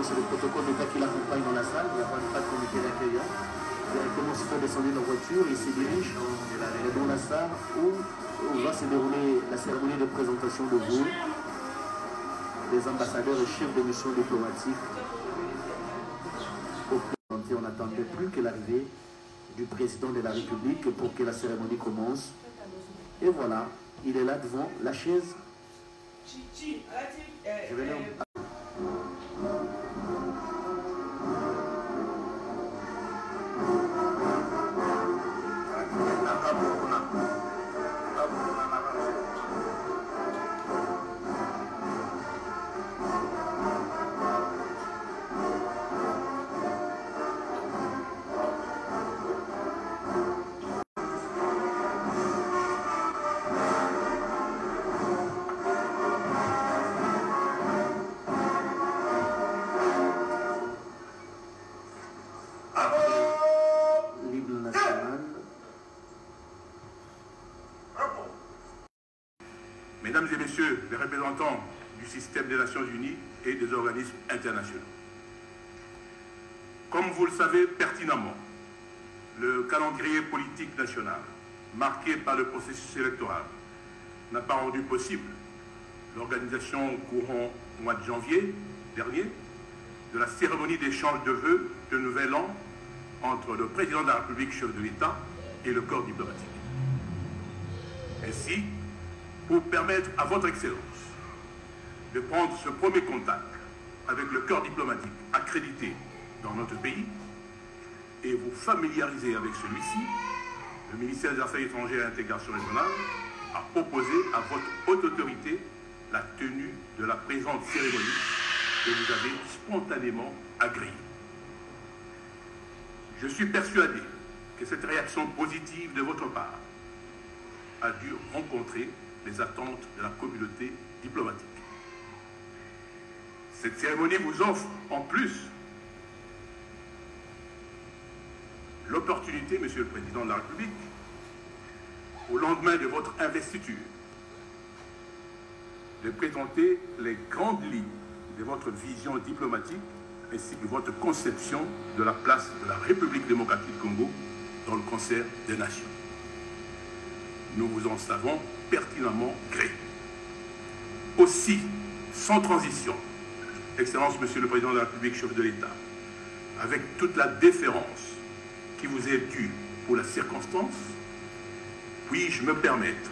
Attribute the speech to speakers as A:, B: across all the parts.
A: c'est le protocole d'État qui l'accompagne dans la salle. Il n'y a pas de comité d'accueil. Directement, il faut descendre de la voiture et il se dirige dans la salle où va se dérouler la cérémonie de présentation de vous, des ambassadeurs et chefs de mission diplomatique. On n'attendait plus que l'arrivée du président de la République pour que la cérémonie commence. Et voilà, il est là devant la chaise. Je vais
B: Mesdames et Messieurs les représentants du système des Nations Unies et des organismes internationaux, comme vous le savez pertinemment, le calendrier politique national, marqué par le processus électoral, n'a pas rendu possible l'organisation courant mois de janvier dernier de la cérémonie d'échange de vœux de Nouvel An entre le président de la République, chef de l'État, et le corps diplomatique. Ainsi, pour permettre à votre Excellence de prendre ce premier contact avec le corps diplomatique accrédité dans notre pays et vous familiariser avec celui-ci, le ministère des Affaires étrangères et de l'Intégration régionale a proposé à votre haute autorité la tenue de la présente cérémonie que vous avez spontanément agréée. Je suis persuadé que cette réaction positive de votre part a dû rencontrer les attentes de la communauté diplomatique. Cette cérémonie vous offre en plus l'opportunité, Monsieur le Président de la République, au lendemain de votre investiture, de présenter les grandes lignes de votre vision diplomatique ainsi que votre conception de la place de la République démocratique du Congo dans le concert des nations. Nous vous en savons pertinemment gré. Aussi, sans transition, Excellence Monsieur le Président de la République, chef de l'État, avec toute la déférence qui vous est due pour la circonstance, puis-je me permettre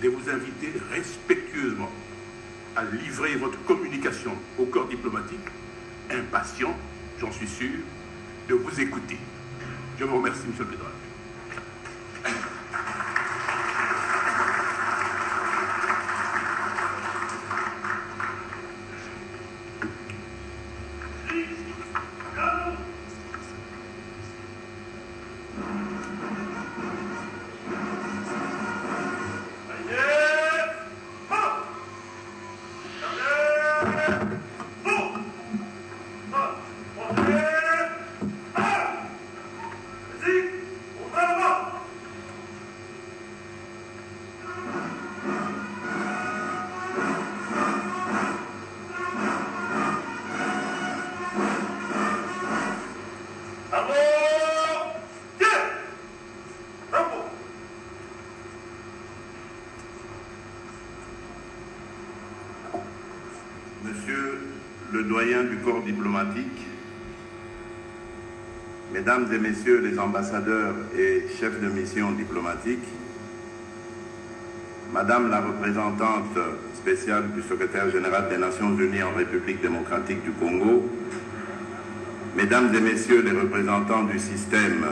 B: de vous inviter respectueusement à livrer votre communication au corps diplomatique, impatient, j'en suis sûr, de vous écouter. Je vous remercie, Monsieur le Président. Monsieur le doyen du corps diplomatique, Mesdames et Messieurs les ambassadeurs et chefs de mission diplomatique, Madame la représentante spéciale du secrétaire général des Nations Unies en République démocratique du Congo, Mesdames et Messieurs les représentants du système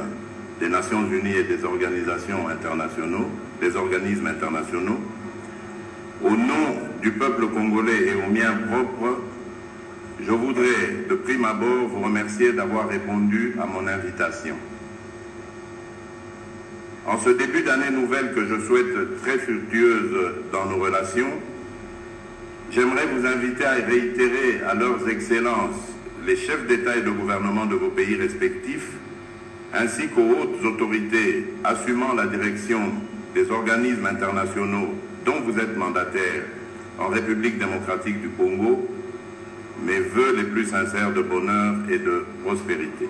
B: des Nations Unies et des organisations internationaux, des organismes internationaux, au nom du peuple congolais et au mien propre, je voudrais de prime abord vous remercier d'avoir répondu à mon invitation. En ce début d'année nouvelle que je souhaite très fructueuse dans nos relations, j'aimerais vous inviter à réitérer à leurs excellences les chefs d'État et de gouvernement de vos pays respectifs, ainsi qu'aux hautes autorités assumant la direction des organismes internationaux dont vous êtes mandataire en République démocratique du Congo,
C: mes vœux les plus sincères de bonheur et de prospérité.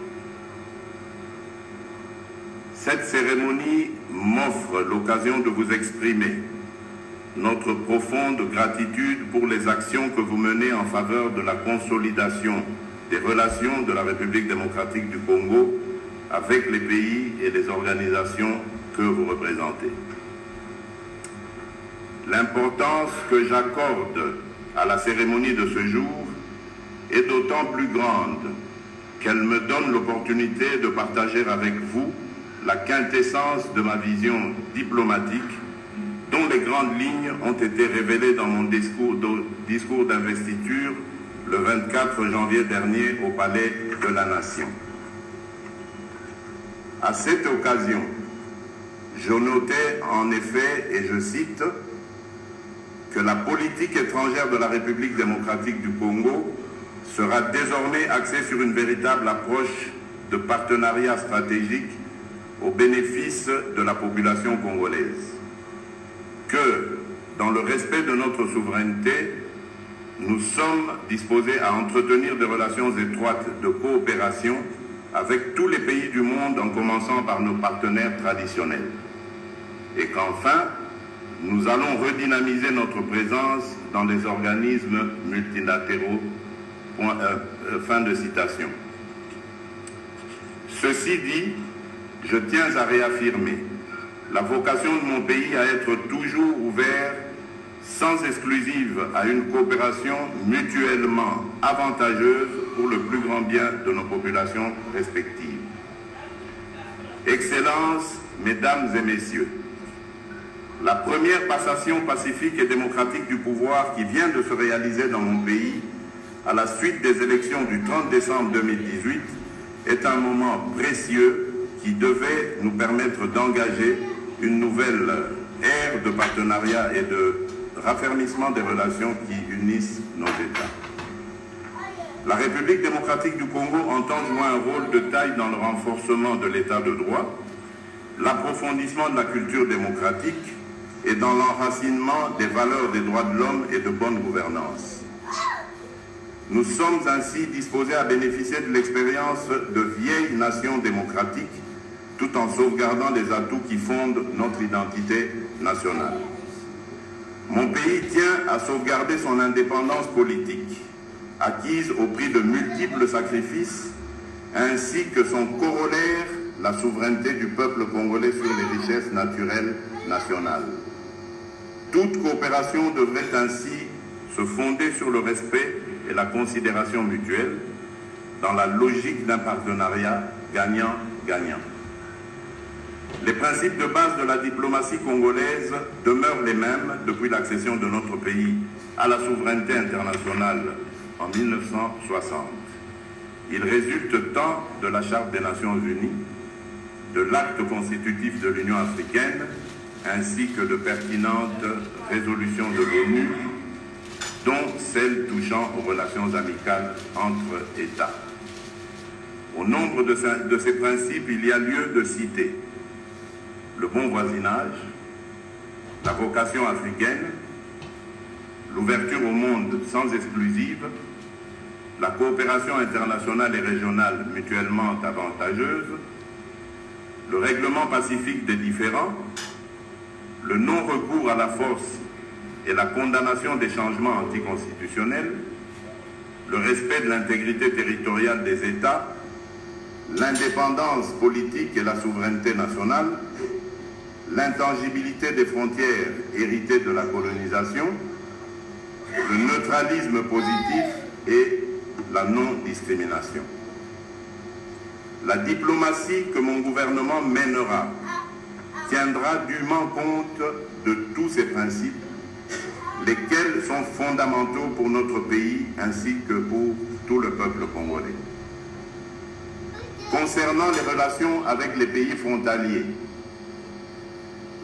C: Cette cérémonie m'offre l'occasion de vous exprimer notre profonde gratitude pour les actions que vous menez en faveur de la consolidation des relations de la République démocratique du Congo avec les pays et les organisations que vous représentez. L'importance que j'accorde à la cérémonie de ce jour est d'autant plus grande qu'elle me donne l'opportunité de partager avec vous la quintessence de ma vision diplomatique dont les grandes lignes ont été révélées dans mon discours d'investiture le 24 janvier dernier au Palais de la Nation. À cette occasion, je notais en effet, et je cite, que la politique étrangère de la République démocratique du Congo sera désormais axée sur une véritable approche de partenariat stratégique au bénéfice de la population congolaise. Que, dans le respect de notre souveraineté, nous sommes disposés à entretenir des relations étroites de coopération avec tous les pays du monde, en commençant par nos partenaires traditionnels. Et qu'enfin, nous allons redynamiser notre présence dans les organismes multilatéraux. Fin de citation. Ceci dit, je tiens à réaffirmer la vocation de mon pays à être toujours ouvert, sans exclusive, à une coopération mutuellement avantageuse pour le plus grand bien de nos populations respectives. Excellences, Mesdames et Messieurs, la première passation pacifique et démocratique du pouvoir qui vient de se réaliser dans mon pays à la suite des élections du 30 décembre 2018 est un moment précieux qui devait nous permettre d'engager une nouvelle ère de partenariat et de raffermissement des relations qui unissent nos États. La République démocratique du Congo entend jouer un rôle de taille dans le renforcement de l'état de droit, l'approfondissement de la culture démocratique et dans l'enracinement des valeurs des droits de l'homme et de bonne gouvernance. Nous sommes ainsi disposés à bénéficier de l'expérience de vieilles nations démocratiques tout en sauvegardant les atouts qui fondent notre identité nationale. Mon pays tient à sauvegarder son indépendance politique, acquise au prix de multiples sacrifices, ainsi que son corollaire, la souveraineté du peuple congolais sur les richesses naturelles nationales. Toute coopération devrait ainsi se fonder sur le respect et la considération mutuelle dans la logique d'un partenariat gagnant-gagnant. Les principes de base de la diplomatie congolaise demeurent les mêmes depuis l'accession de notre pays à la souveraineté internationale en 1960. Ils résultent tant de la Charte des Nations Unies, de l'acte constitutif de l'Union africaine, ainsi que de pertinentes résolutions de l'ONU, dont celles touchant aux relations amicales entre États. Au nombre de ces principes, il y a lieu de citer le bon voisinage, la vocation africaine, l'ouverture au monde sans exclusive, la coopération internationale et régionale mutuellement avantageuse, le règlement pacifique des différends, le non-recours à la force et la condamnation des changements anticonstitutionnels, le respect de l'intégrité territoriale des États, l'indépendance politique et la souveraineté nationale, l'intangibilité des frontières héritées de la colonisation, le neutralisme positif et la non-discrimination. La diplomatie que mon gouvernement mènera tiendra dûment compte de tous ces principes, lesquels sont fondamentaux pour notre pays ainsi que pour tout le peuple congolais. Concernant les relations avec les pays frontaliers,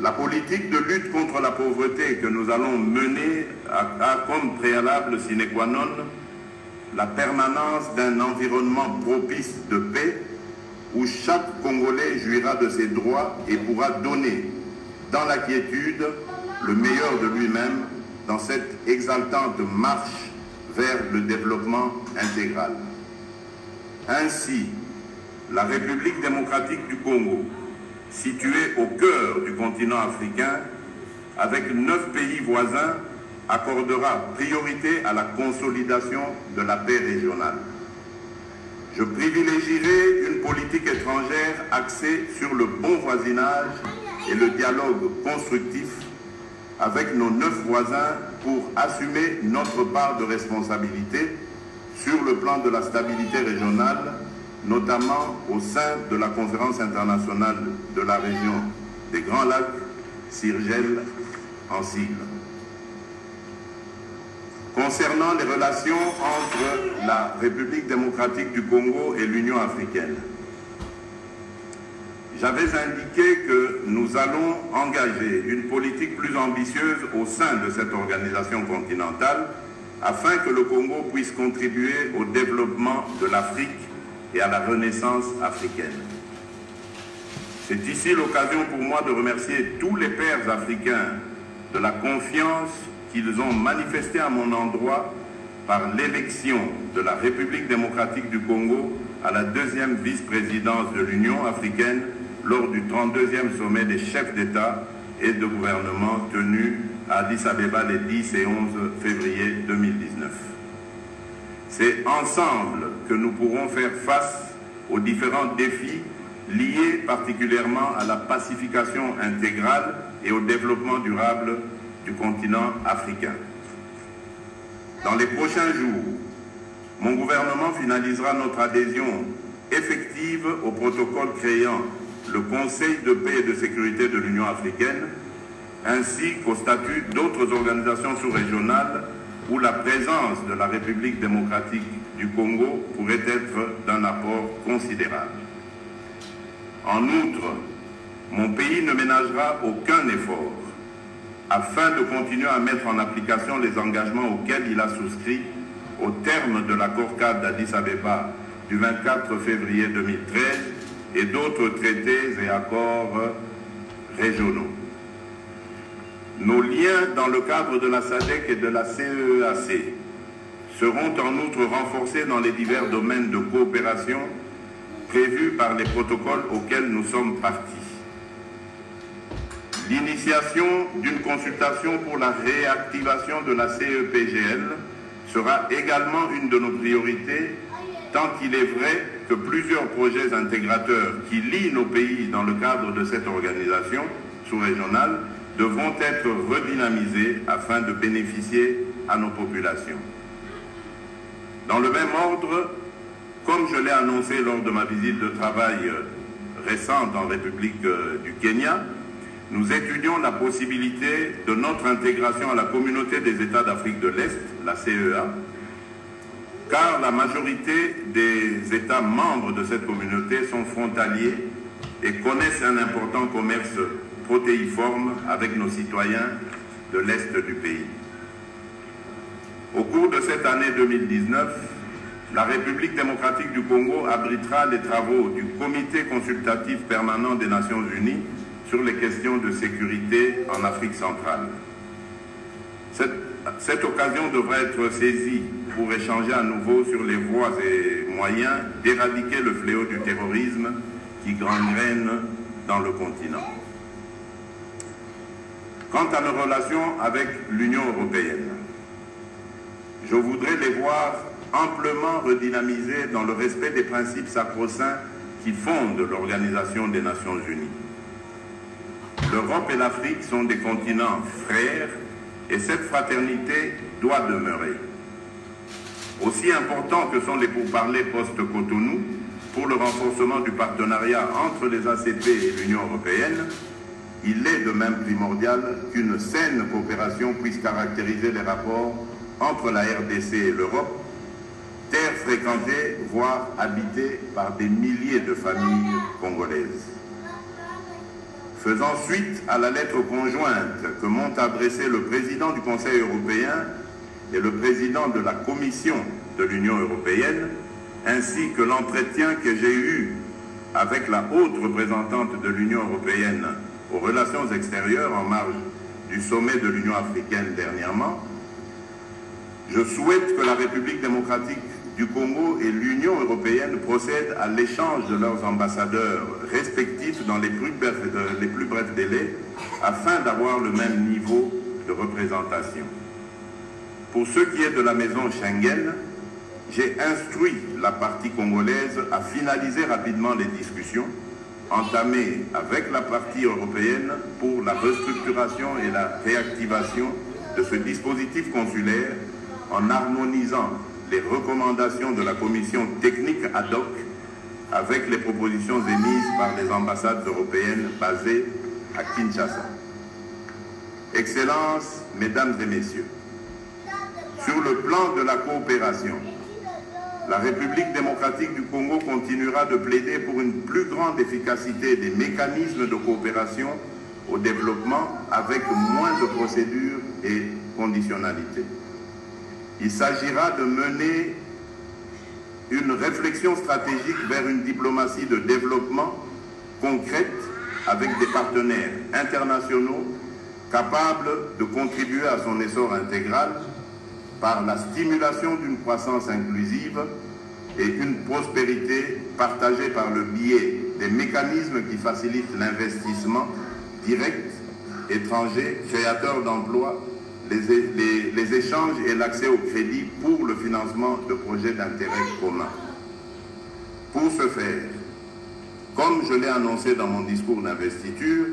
C: la politique de lutte contre la pauvreté que nous allons mener a comme préalable sine qua non la permanence d'un environnement propice de paix où chaque Congolais jouira de ses droits et pourra donner dans la quiétude le meilleur de lui-même dans cette exaltante marche vers le développement intégral. Ainsi, la République démocratique du Congo, située au cœur du continent africain, avec 9 pays voisins, accordera priorité à la consolidation de la paix régionale. Je privilégierai une politique étrangère axée sur le bon voisinage et le dialogue constructif avec nos 9 voisins pour assumer notre part de responsabilité sur le plan de la stabilité régionale, notamment au sein de la conférence internationale de la région des Grands Lacs, CIRGL en sigle. Concernant les relations entre la République démocratique du Congo et l'Union africaine, j'avais indiqué que nous allons engager une politique plus ambitieuse au sein de cette organisation continentale afin que le Congo puisse contribuer au développement de l'Afrique et à la renaissance africaine. C'est ici l'occasion pour moi de remercier tous les pairs africains de la confiance qu'ils ont manifestée à mon endroit par l'élection de la République démocratique du Congo à la 2e vice-présidence de l'Union africaine lors du 32e sommet des chefs d'État et de gouvernement tenu à Addis Abeba les 10 et 11 février 2019. C'est ensemble que nous pourrons faire face aux différents défis liés particulièrement à la pacification intégrale et au développement durable du continent africain. Dans les prochains jours, mon gouvernement finalisera notre adhésion effective au protocole créant le Conseil de paix et de sécurité de l'Union africaine, ainsi qu'au statut d'autres organisations sous-régionales où la présence de la République démocratique du Congo pourrait être d'un apport considérable. En outre, mon pays ne ménagera aucun effort afin de continuer à mettre en application les engagements auxquels il a souscrit au terme de l'accord-cadre d'Addis Abeba du 24 février 2013 et d'autres traités et accords régionaux. Nos liens dans le cadre de la SADC et de la CEEAC seront en outre renforcés dans les divers domaines de coopération prévus par les protocoles auxquels nous sommes partis. L'initiation d'une consultation pour la réactivation de la CEPGL sera également une de nos priorités, tant il est vrai que plusieurs projets intégrateurs qui lient nos pays dans le cadre de cette organisation sous-régionale devront être redynamisés afin de bénéficier à nos populations. Dans le même ordre, comme je l'ai annoncé lors de ma visite de travail récente en République du Kenya, nous étudions la possibilité de notre intégration à la communauté des États d'Afrique de l'Est, la CEA, car la majorité des États membres de cette communauté sont frontaliers et connaissent un important commerce protéiforme avec nos citoyens de l'Est du pays. Au cours de cette année 2019, la République démocratique du Congo abritera les travaux du Comité consultatif permanent des Nations Unies sur les questions de sécurité en Afrique centrale. Cette occasion devra être saisie pour échanger à nouveau sur les voies et moyens d'éradiquer le fléau du terrorisme qui gangrène dans le continent. Quant à nos relations avec l'Union européenne, je voudrais les voir amplement redynamisées dans le respect des principes sacro-saints qui fondent l'Organisation des Nations Unies. L'Europe et l'Afrique sont des continents frères et cette fraternité doit demeurer. Aussi important que sont les pourparlers post-Cotonou pour le renforcement du partenariat entre les ACP et l'Union européenne, il est de même primordial qu'une saine coopération puisse caractériser les rapports entre la RDC et l'Europe, terre fréquentée, voire habitée par des milliers de familles congolaises. Faisant suite à la lettre conjointe que m'ont adressée le président du Conseil européen et le président de la Commission de l'Union européenne, ainsi que l'entretien que j'ai eu avec la haute représentante de l'Union européenne aux relations extérieures en marge du sommet de l'Union africaine dernièrement, je souhaite que la République démocratique du Congo et l'Union européenne procèdent à l'échange de leurs ambassadeurs respectifs dans les plus brefs délais afin d'avoir le même niveau de représentation. Pour ce qui est de la maison Schengen, j'ai instruit la partie congolaise à finaliser rapidement les discussions entamées avec la partie européenne pour la restructuration et la réactivation de ce dispositif consulaire en harmonisant les recommandations de la commission technique ad hoc avec les propositions émises par les ambassades européennes basées à Kinshasa. Excellences, Mesdames et Messieurs, sur le plan de la coopération, la République démocratique du Congo continuera de plaider pour une plus grande efficacité des mécanismes de coopération au développement avec moins de procédures et conditionnalités. Il s'agira de mener une réflexion stratégique vers une diplomatie de développement concrète avec des partenaires internationaux capables de contribuer à son essor intégral par la stimulation d'une croissance inclusive et une prospérité partagée par le biais des mécanismes qui facilitent l'investissement direct, étranger, créateur d'emplois, les échanges et l'accès au crédit pour le financement de projets d'intérêt commun. Pour ce faire, comme je l'ai annoncé dans mon discours d'investiture,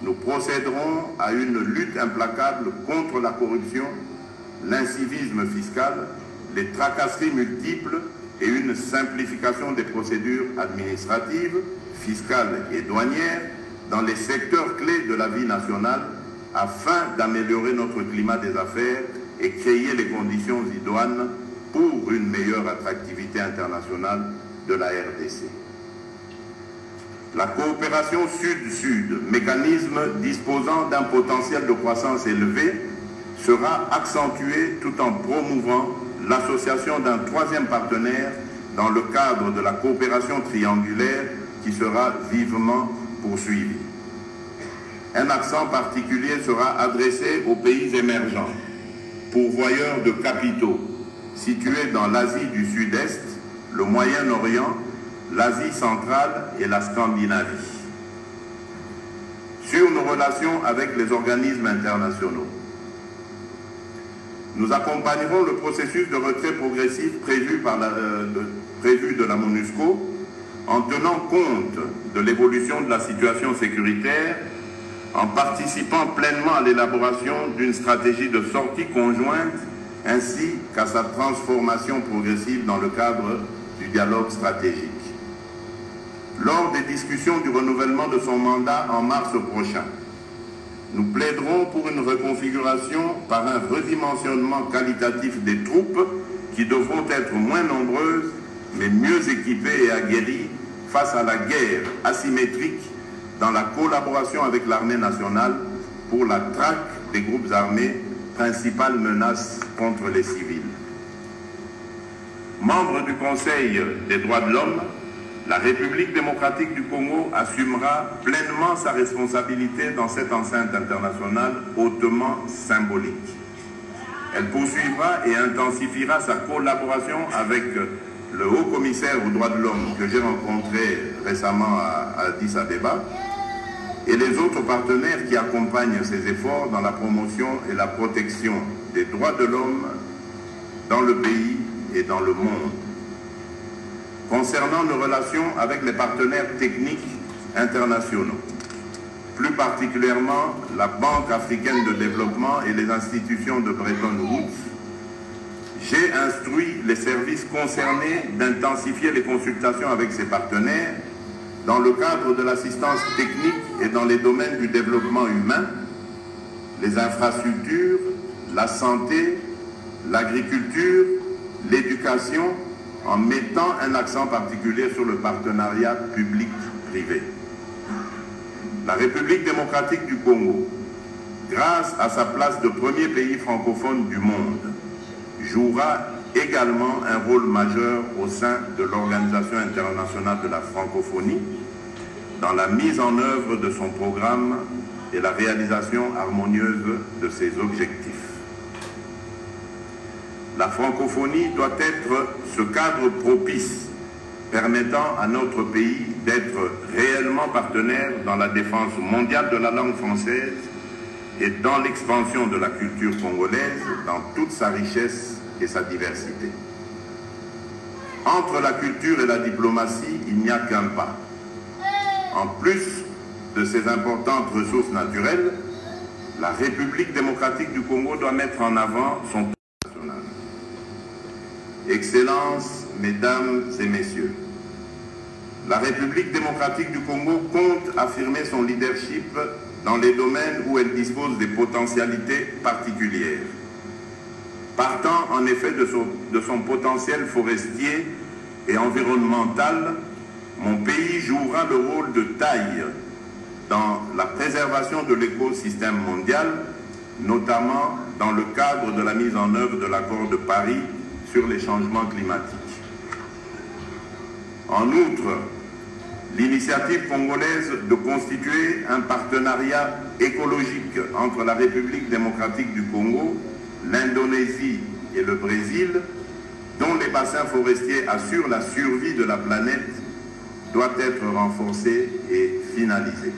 C: nous procéderons à une lutte implacable contre la corruption, l'incivisme fiscal, les tracasseries multiples et une simplification des procédures administratives, fiscales et douanières dans les secteurs clés de la vie nationale afin d'améliorer notre climat des affaires et créer les conditions idoines pour une meilleure attractivité internationale de la RDC. La coopération Sud-Sud, mécanisme disposant d'un potentiel de croissance élevé, sera accentuée tout en promouvant l'association d'un troisième partenaire dans le cadre de la coopération triangulaire qui sera vivement poursuivie. Un accent particulier sera adressé aux pays émergents, pourvoyeurs de capitaux, situés dans l'Asie du Sud-Est, le Moyen-Orient, l'Asie centrale et la Scandinavie. Sur nos relations avec les organismes internationaux, nous accompagnerons le processus de retrait progressif prévu de la MONUSCO en tenant compte de l'évolution de la situation sécuritaire, en participant pleinement à l'élaboration d'une stratégie de sortie conjointe ainsi qu'à sa transformation progressive dans le cadre du dialogue stratégique. Lors des discussions du renouvellement de son mandat en mars prochain, nous plaiderons pour une reconfiguration par un redimensionnement qualitatif des troupes qui devront être moins nombreuses mais mieux équipées et aguerries face à la guerre asymétrique dans la collaboration avec l'armée nationale pour la traque des groupes armés, principale menace contre les civils. Membre du Conseil des droits de l'homme, la République démocratique du Congo assumera pleinement sa responsabilité dans cette enceinte internationale hautement symbolique. Elle poursuivra et intensifiera sa collaboration avec le haut-commissaire aux droits de l'homme que j'ai rencontré récemment à Addis Abeba et les autres partenaires qui accompagnent ces efforts dans la promotion et la protection des droits de l'homme dans le pays et dans le monde. Concernant nos relations avec les partenaires techniques internationaux, plus particulièrement la Banque africaine de développement et les institutions de Bretton Woods, j'ai instruit les services concernés d'intensifier les consultations avec ces partenaires dans le cadre de l'assistance technique et dans les domaines du développement humain, les infrastructures, la santé, l'agriculture, l'éducation, en mettant un accent particulier sur le partenariat public-privé. La République démocratique du Congo, grâce à sa place de premier pays francophone du monde, jouera également un rôle majeur au sein de l'Organisation internationale de la francophonie dans la mise en œuvre de son programme et la réalisation harmonieuse de ses objectifs. La francophonie doit être ce cadre propice permettant à notre pays d'être réellement partenaire dans la défense mondiale de la langue française et dans l'expansion de la culture congolaise dans toute sa richesse et sa diversité. Entre la culture et la diplomatie, il n'y a qu'un pas. En plus de ces importantes ressources naturelles, la République démocratique du Congo doit mettre en avant son national. Excellences, Mesdames et Messieurs, la République démocratique du Congo compte affirmer son leadership dans les domaines où elle dispose des potentialités particulières. Partant en effet de son potentiel forestier et environnemental, mon pays jouera le rôle de taille dans la préservation de l'écosystème mondial, notamment dans le cadre de la mise en œuvre de l'accord de Paris sur les changements climatiques. En outre, l'initiative congolaise de constituer un partenariat écologique entre la République démocratique du Congo, l'Indonésie et le Brésil, dont les bassins forestiers assurent la survie de la planète, doit être renforcée et finalisée.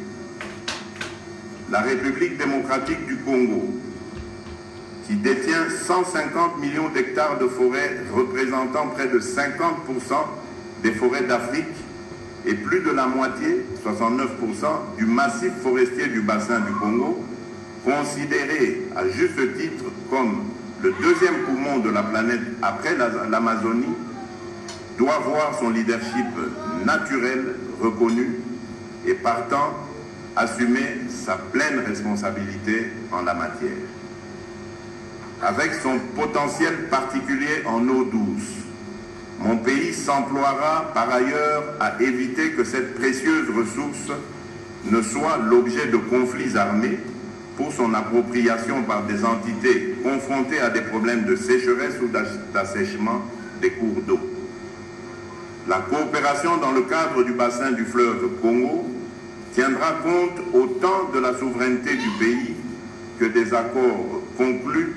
C: La République démocratique du Congo, qui détient 150 millions d'hectares de forêts représentant près de 50% des forêts d'Afrique et plus de la moitié, 69%, du massif forestier du bassin du Congo, considéré à juste titre comme le deuxième poumon de la planète après l'Amazonie, doit voir son leadership naturel reconnu et partant assumer sa pleine responsabilité en la matière. Avec son potentiel particulier en eau douce, mon pays s'emploiera par ailleurs à éviter que cette précieuse ressource ne soit l'objet de conflits armés pour son appropriation par des entités confrontées à des problèmes de sécheresse ou d'assèchement des cours d'eau. La coopération dans le cadre du bassin du fleuve Congo tiendra compte autant de la souveraineté du pays que des accords conclus,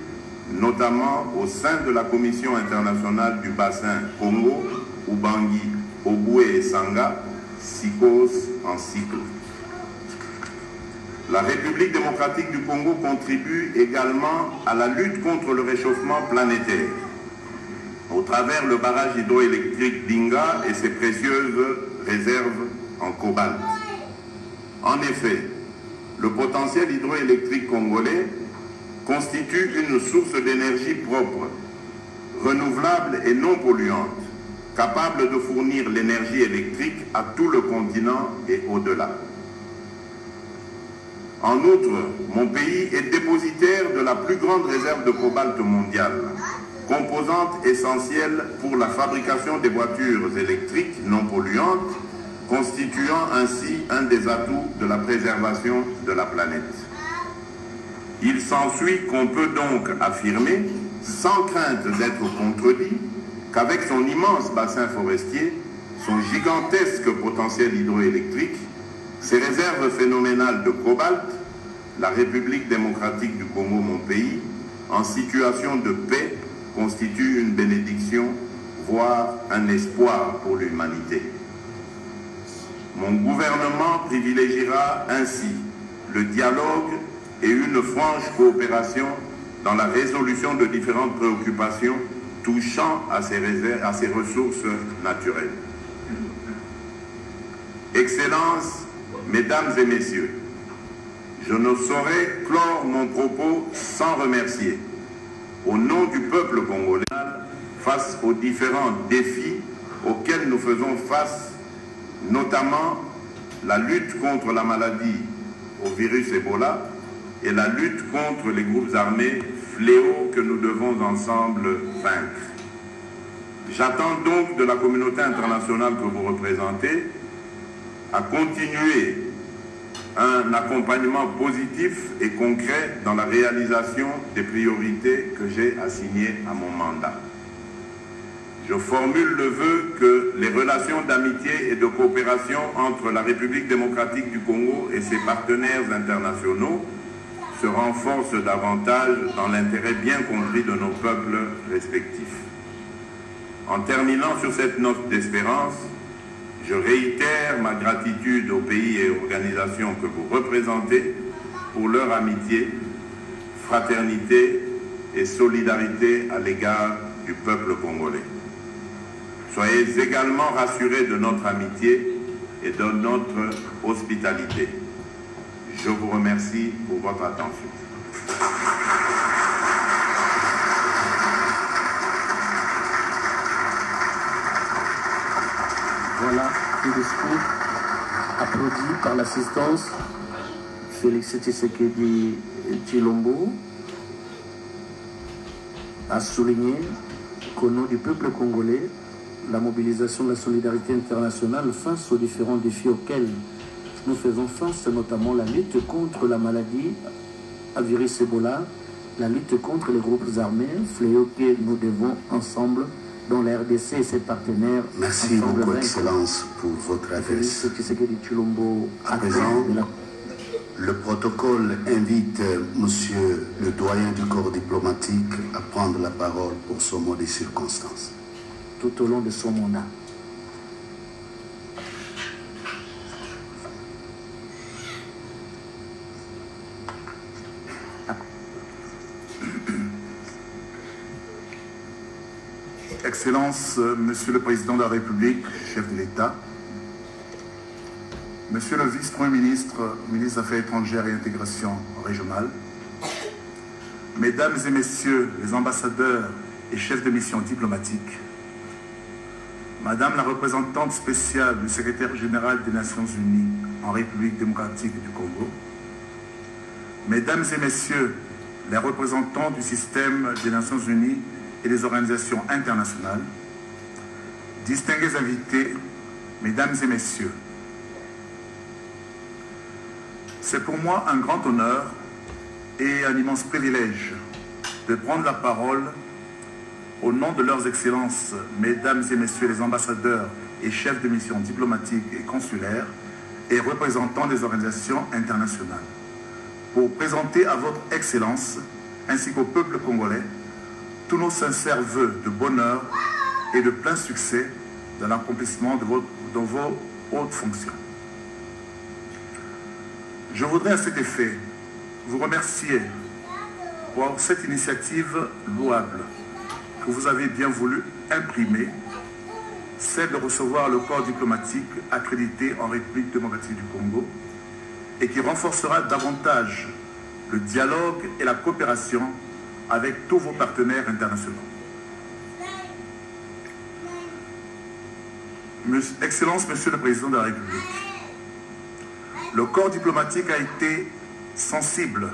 C: notamment au sein de la Commission internationale du bassin Congo, Ubangi, Oboué et Sanga, SICOS en cycle. La République démocratique du Congo contribue également à la lutte contre le réchauffement planétaire, au travers le barrage hydroélectrique d'Inga et ses précieuses réserves en cobalt. En effet, le potentiel hydroélectrique congolais constitue une source d'énergie propre, renouvelable et non polluante, capable de fournir l'énergie électrique à tout le continent et au-delà. En outre, mon pays est dépositaire de la plus grande réserve de cobalt mondiale, composante essentielle pour la fabrication des voitures électriques non polluantes, constituant ainsi un des atouts de la préservation de la planète. Il s'ensuit qu'on peut donc affirmer, sans crainte d'être contredit, qu'avec son immense bassin forestier, son gigantesque potentiel hydroélectrique, ses réserves phénoménales de cobalt, la République démocratique du Congo, mon pays, en situation de paix, constitue une bénédiction, voire un espoir pour l'humanité. Mon gouvernement privilégiera ainsi le dialogue et une franche coopération dans la résolution de différentes préoccupations touchant à ces ressources naturelles. Excellences, Mesdames et Messieurs, je ne saurais clore mon propos sans remercier, au nom du peuple congolais, face aux différents défis auxquels nous faisons face, notamment la lutte contre la maladie au virus Ebola et la lutte contre les groupes armés, fléaux que nous devons ensemble vaincre. J'attends donc de la communauté internationale que vous représentez à continuer un accompagnement positif et concret dans la réalisation des priorités que j'ai assignées à mon mandat. Je formule le vœu que les relations d'amitié et de coopération entre la République démocratique du Congo et ses partenaires internationaux se renforce davantage dans l'intérêt bien compris de nos peuples respectifs. En terminant sur cette note d'espérance, je réitère ma gratitude aux pays et organisations que vous représentez pour leur amitié, fraternité et solidarité à l'égard du peuple congolais. Soyez également rassurés de notre amitié et de notre hospitalité. Je vous remercie pour votre attention.
A: Voilà le discours applaudi par l'assistance Félix Tshisekedi Tshilombo a souligné qu'au nom du peuple congolais, la mobilisation de la solidarité internationale face aux différents défis auxquels nous faisons face, notamment la lutte contre la maladie à virus Ebola, la lutte contre les groupes armés, fléau que nous devons ensemble, dont la RDC et ses partenaires.
D: Merci beaucoup, Excellence, pour votre adresse. À présent, le protocole invite Monsieur le doyen du corps diplomatique à prendre la parole pour son mot de circonstance.
A: Tout au long de son mandat.
E: Excellence, Monsieur le Président de la République, chef de l'État, Monsieur le Vice-Premier ministre, ministre des Affaires étrangères et intégration régionale, Mesdames et Messieurs les ambassadeurs et chefs de mission diplomatique, Madame la représentante spéciale du secrétaire général des Nations Unies en République démocratique du Congo, Mesdames et Messieurs les représentants du système des Nations Unies et des organisations internationales, distingués invités, Mesdames et Messieurs, c'est pour moi un grand honneur et un immense privilège de prendre la parole au nom de leurs excellences, Mesdames et Messieurs les ambassadeurs et chefs de mission diplomatiques et consulaires et représentants des organisations internationales, pour présenter à votre Excellence, ainsi qu'au peuple congolais, tous nos sincères vœux de bonheur et de plein succès dans l'accomplissement de vos hautes fonctions. Je voudrais à cet effet vous remercier pour cette initiative louable que vous avez bien voulu imprimer, celle de recevoir le corps diplomatique accrédité en République démocratique du Congo et qui renforcera davantage le dialogue et la coopération avec tous vos partenaires internationaux. Excellence, Monsieur le Président de la République, le corps diplomatique a été sensible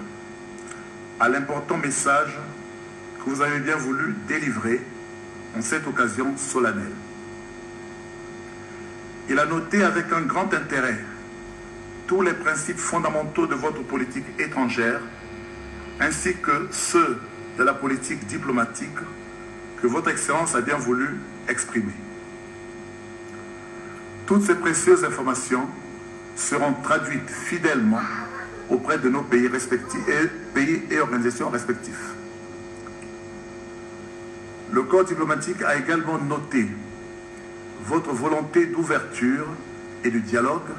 E: à l'important message que vous avez bien voulu délivrer en cette occasion solennelle. Il a noté avec un grand intérêt tous les principes fondamentaux de votre politique étrangère ainsi que ceux de la politique diplomatique que votre Excellence a bien voulu exprimer. Toutes ces précieuses informations seront traduites fidèlement auprès de nos pays respectifs et organisations respectifs. Le corps diplomatique a également noté votre volonté d'ouverture et de dialogue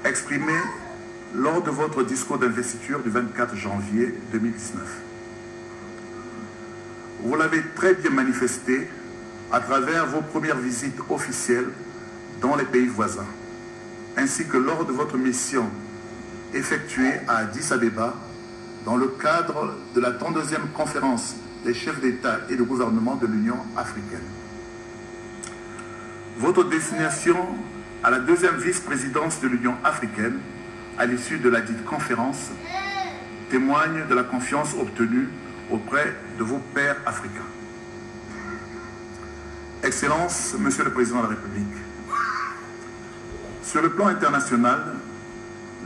E: exprimée lors de votre discours d'investiture du 24 janvier 2019. Vous l'avez très bien manifesté à travers vos premières visites officielles dans les pays voisins, ainsi que lors de votre mission effectuée à Addis Abeba dans le cadre de la 32e conférence des chefs d'État et de gouvernement de l'Union africaine. Votre désignation à la deuxième vice-présidence de l'Union africaine à l'issue de la dite conférence témoigne de la confiance obtenue auprès de vos pairs africains. Excellence, Monsieur le Président de la République, sur le plan international,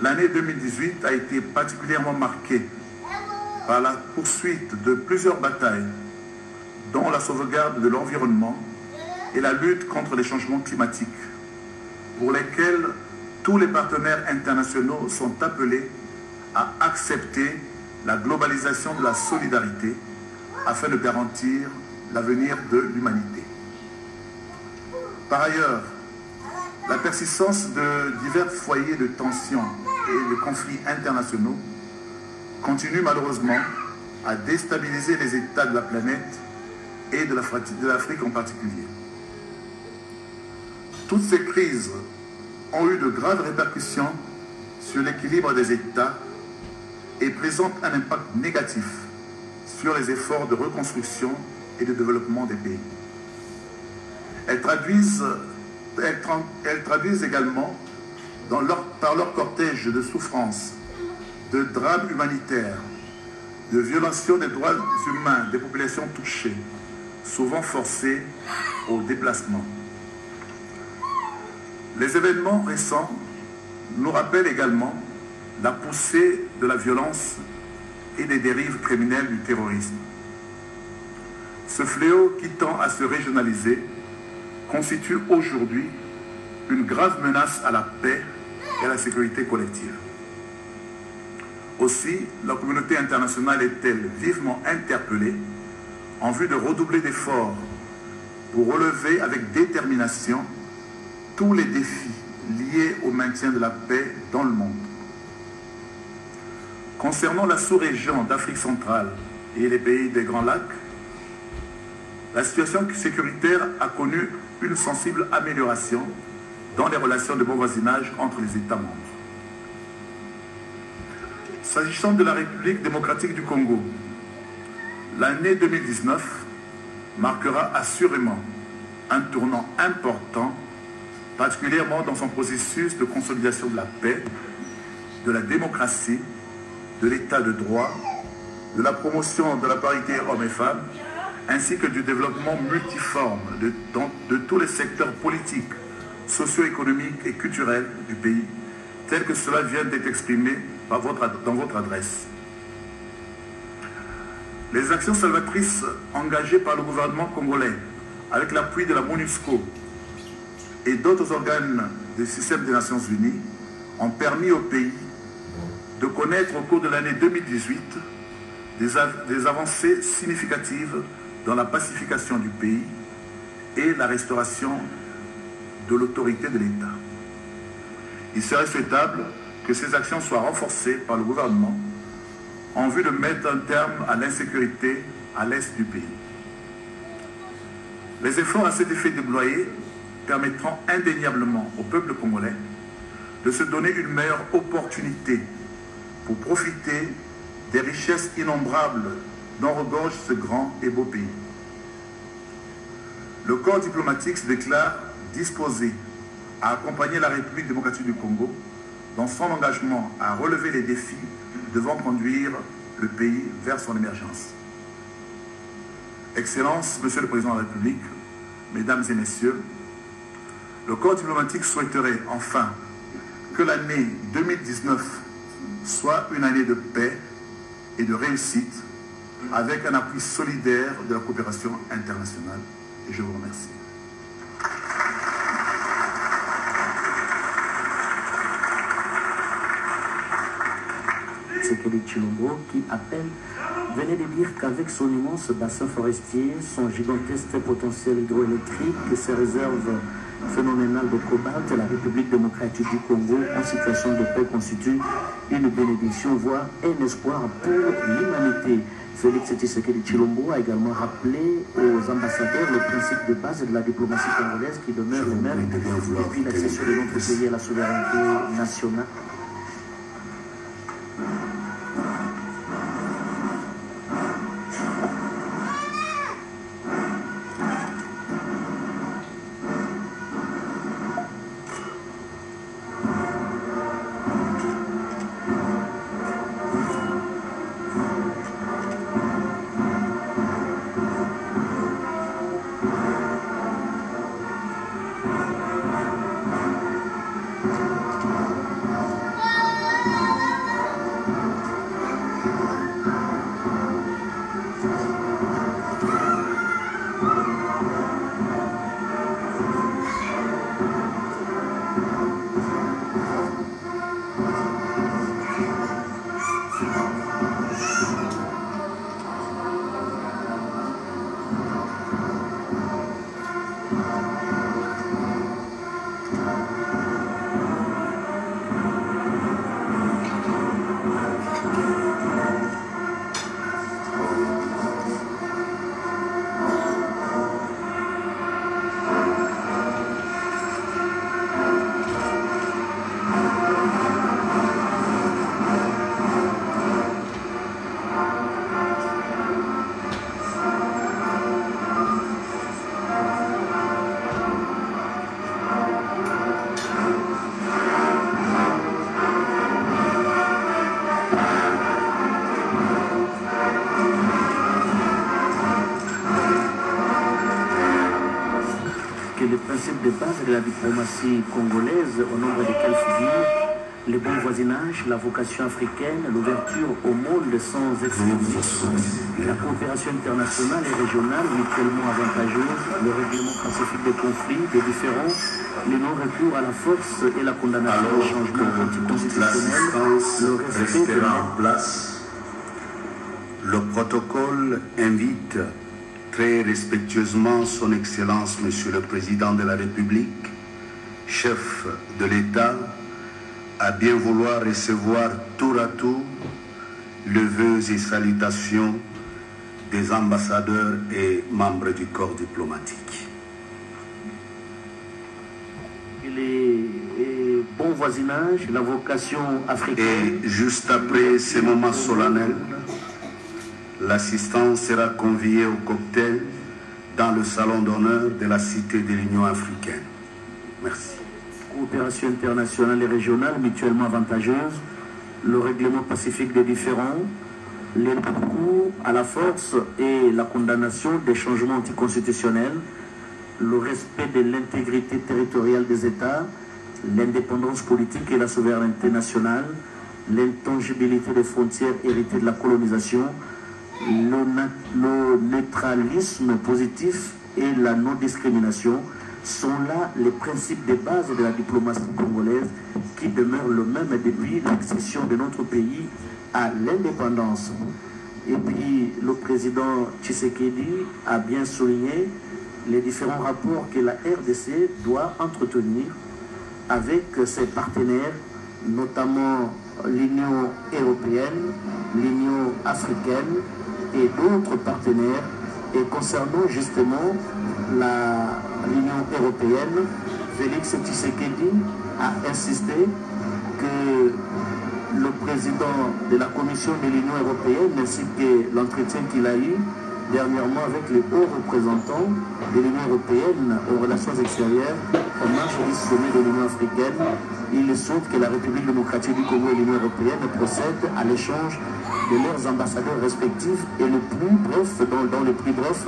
E: l'année 2018 a été particulièrement marquée par la poursuite de plusieurs batailles, dont la sauvegarde de l'environnement et la lutte contre les changements climatiques, pour lesquels tous les partenaires internationaux sont appelés à accepter la globalisation de la solidarité afin de garantir l'avenir de l'humanité. Par ailleurs, la persistance de divers foyers de tensions et de conflits internationaux continue malheureusement à déstabiliser les États de la planète et de l'Afrique en particulier. Toutes ces crises ont eu de graves répercussions sur l'équilibre des États et présentent un impact négatif sur les efforts de reconstruction et de développement des pays. Elles traduisent également par leur cortège de souffrances, de drames humanitaires, de violations des droits humains des populations touchées, souvent forcées au déplacement. Les événements récents nous rappellent également la poussée de la violence et des dérives criminelles du terrorisme. Ce fléau qui tend à se régionaliser constitue aujourd'hui une grave menace à la paix et à la sécurité collective. Aussi, la communauté internationale est-elle vivement interpellée en vue de redoubler d'efforts pour relever avec détermination tous les défis liés au maintien de la paix dans le monde. Concernant la sous-région d'Afrique centrale et les pays des Grands Lacs, la situation sécuritaire a connu une sensible amélioration dans les relations de bon voisinage entre les États membres. S'agissant de la République démocratique du Congo, l'année 2019 marquera assurément un tournant important, particulièrement dans son processus de consolidation de la paix, de la démocratie, de l'état de droit, de la promotion de la parité hommes et femmes, ainsi que du développement multiforme de tous les secteurs politiques, socio-économiques et culturels du pays, tel que cela vient d'être exprimé dans votre adresse. Les actions salvatrices engagées par le gouvernement congolais, avec l'appui de la MONUSCO et d'autres organes du système des Nations Unies, ont permis au pays de connaître au cours de l'année 2018 des avancées significatives dans la pacification du pays et la restauration de l'autorité de l'État. Il serait souhaitable que ces actions soient renforcées par le gouvernement en vue de mettre un terme à l'insécurité à l'est du pays. Les efforts à cet effet déployés permettront indéniablement au peuple congolais de se donner une meilleure opportunité pour profiter des richesses innombrables dont regorge ce grand et beau pays. Le corps diplomatique se déclare disposé à accompagner la République démocratique du Congo dans son engagement à relever les défis devant conduire le pays vers son émergence. Excellences, Monsieur le Président de la République, Mesdames et Messieurs, le corps diplomatique souhaiterait enfin que l'année 2019 soit une année de paix et de réussite avec un appui solidaire de la coopération internationale. Et je vous remercie.
A: C'est Félix Tshilombo qui appelle, venait de dire qu'avec son immense bassin forestier, son gigantesque potentiel hydroélectrique et ses réserves phénoménales de cobalt, la République démocratique du Congo en situation de paix constitue une bénédiction, voire un espoir pour l'humanité. Félix Tshisekedi Tshilombo a également rappelé aux ambassadeurs le principe de base de la diplomatie congolaise qui demeure le même depuis l'accession de notre pays à la souveraineté nationale. la diplomatie congolaise, au nombre desquels figurent les bons voisinages, la vocation africaine, l'ouverture au monde sans exclusion, la coopération internationale et régionale mutuellement avantageuse, le règlement pacifique des conflits, des différends, le non-recours à la force et la condamnation des changements anticonstitutionnels, le respect de
D: en place. Le protocole invite très respectueusement son Excellence, Monsieur le Président de la République, chef de l'État, à bien vouloir recevoir tour à tour les vœux et salutations des ambassadeurs et membres du corps diplomatique.
A: Les bons voisinages, la vocation africaine.
D: Et juste après ces moments solennels, l'assistance sera conviée au cocktail dans le salon d'honneur de la Cité de l'Union africaine. Merci.
A: Coopération internationale et régionale mutuellement avantageuse, le règlement pacifique des différends, les recours à la force et la condamnation des changements anticonstitutionnels, le respect de l'intégrité territoriale des États, l'indépendance politique et la souveraineté nationale, l'intangibilité des frontières héritées de la colonisation, le neutralisme positif et la non-discrimination sont là les principes de base de la diplomatie congolaise qui demeurent le même depuis l'accession de notre pays à l'indépendance. Et puis le président Tshisekedi a bien souligné les différents rapports que la RDC doit entretenir avec ses partenaires, notamment l'Union européenne, l'Union africaine et d'autres partenaires. Et concernant justement l'Union européenne, Félix Tshisekedi a insisté que le président de la Commission de l'Union européenne, ainsi que l'entretien qu'il a eu dernièrement avec les hauts représentants de l'Union européenne aux relations extérieures, en marge du sommet de l'Union africaine, il souhaite que la République démocratique du Congo et l'Union européenne procèdent à l'échange de leurs ambassadeurs respectifs et le plus bref, dans le plus bref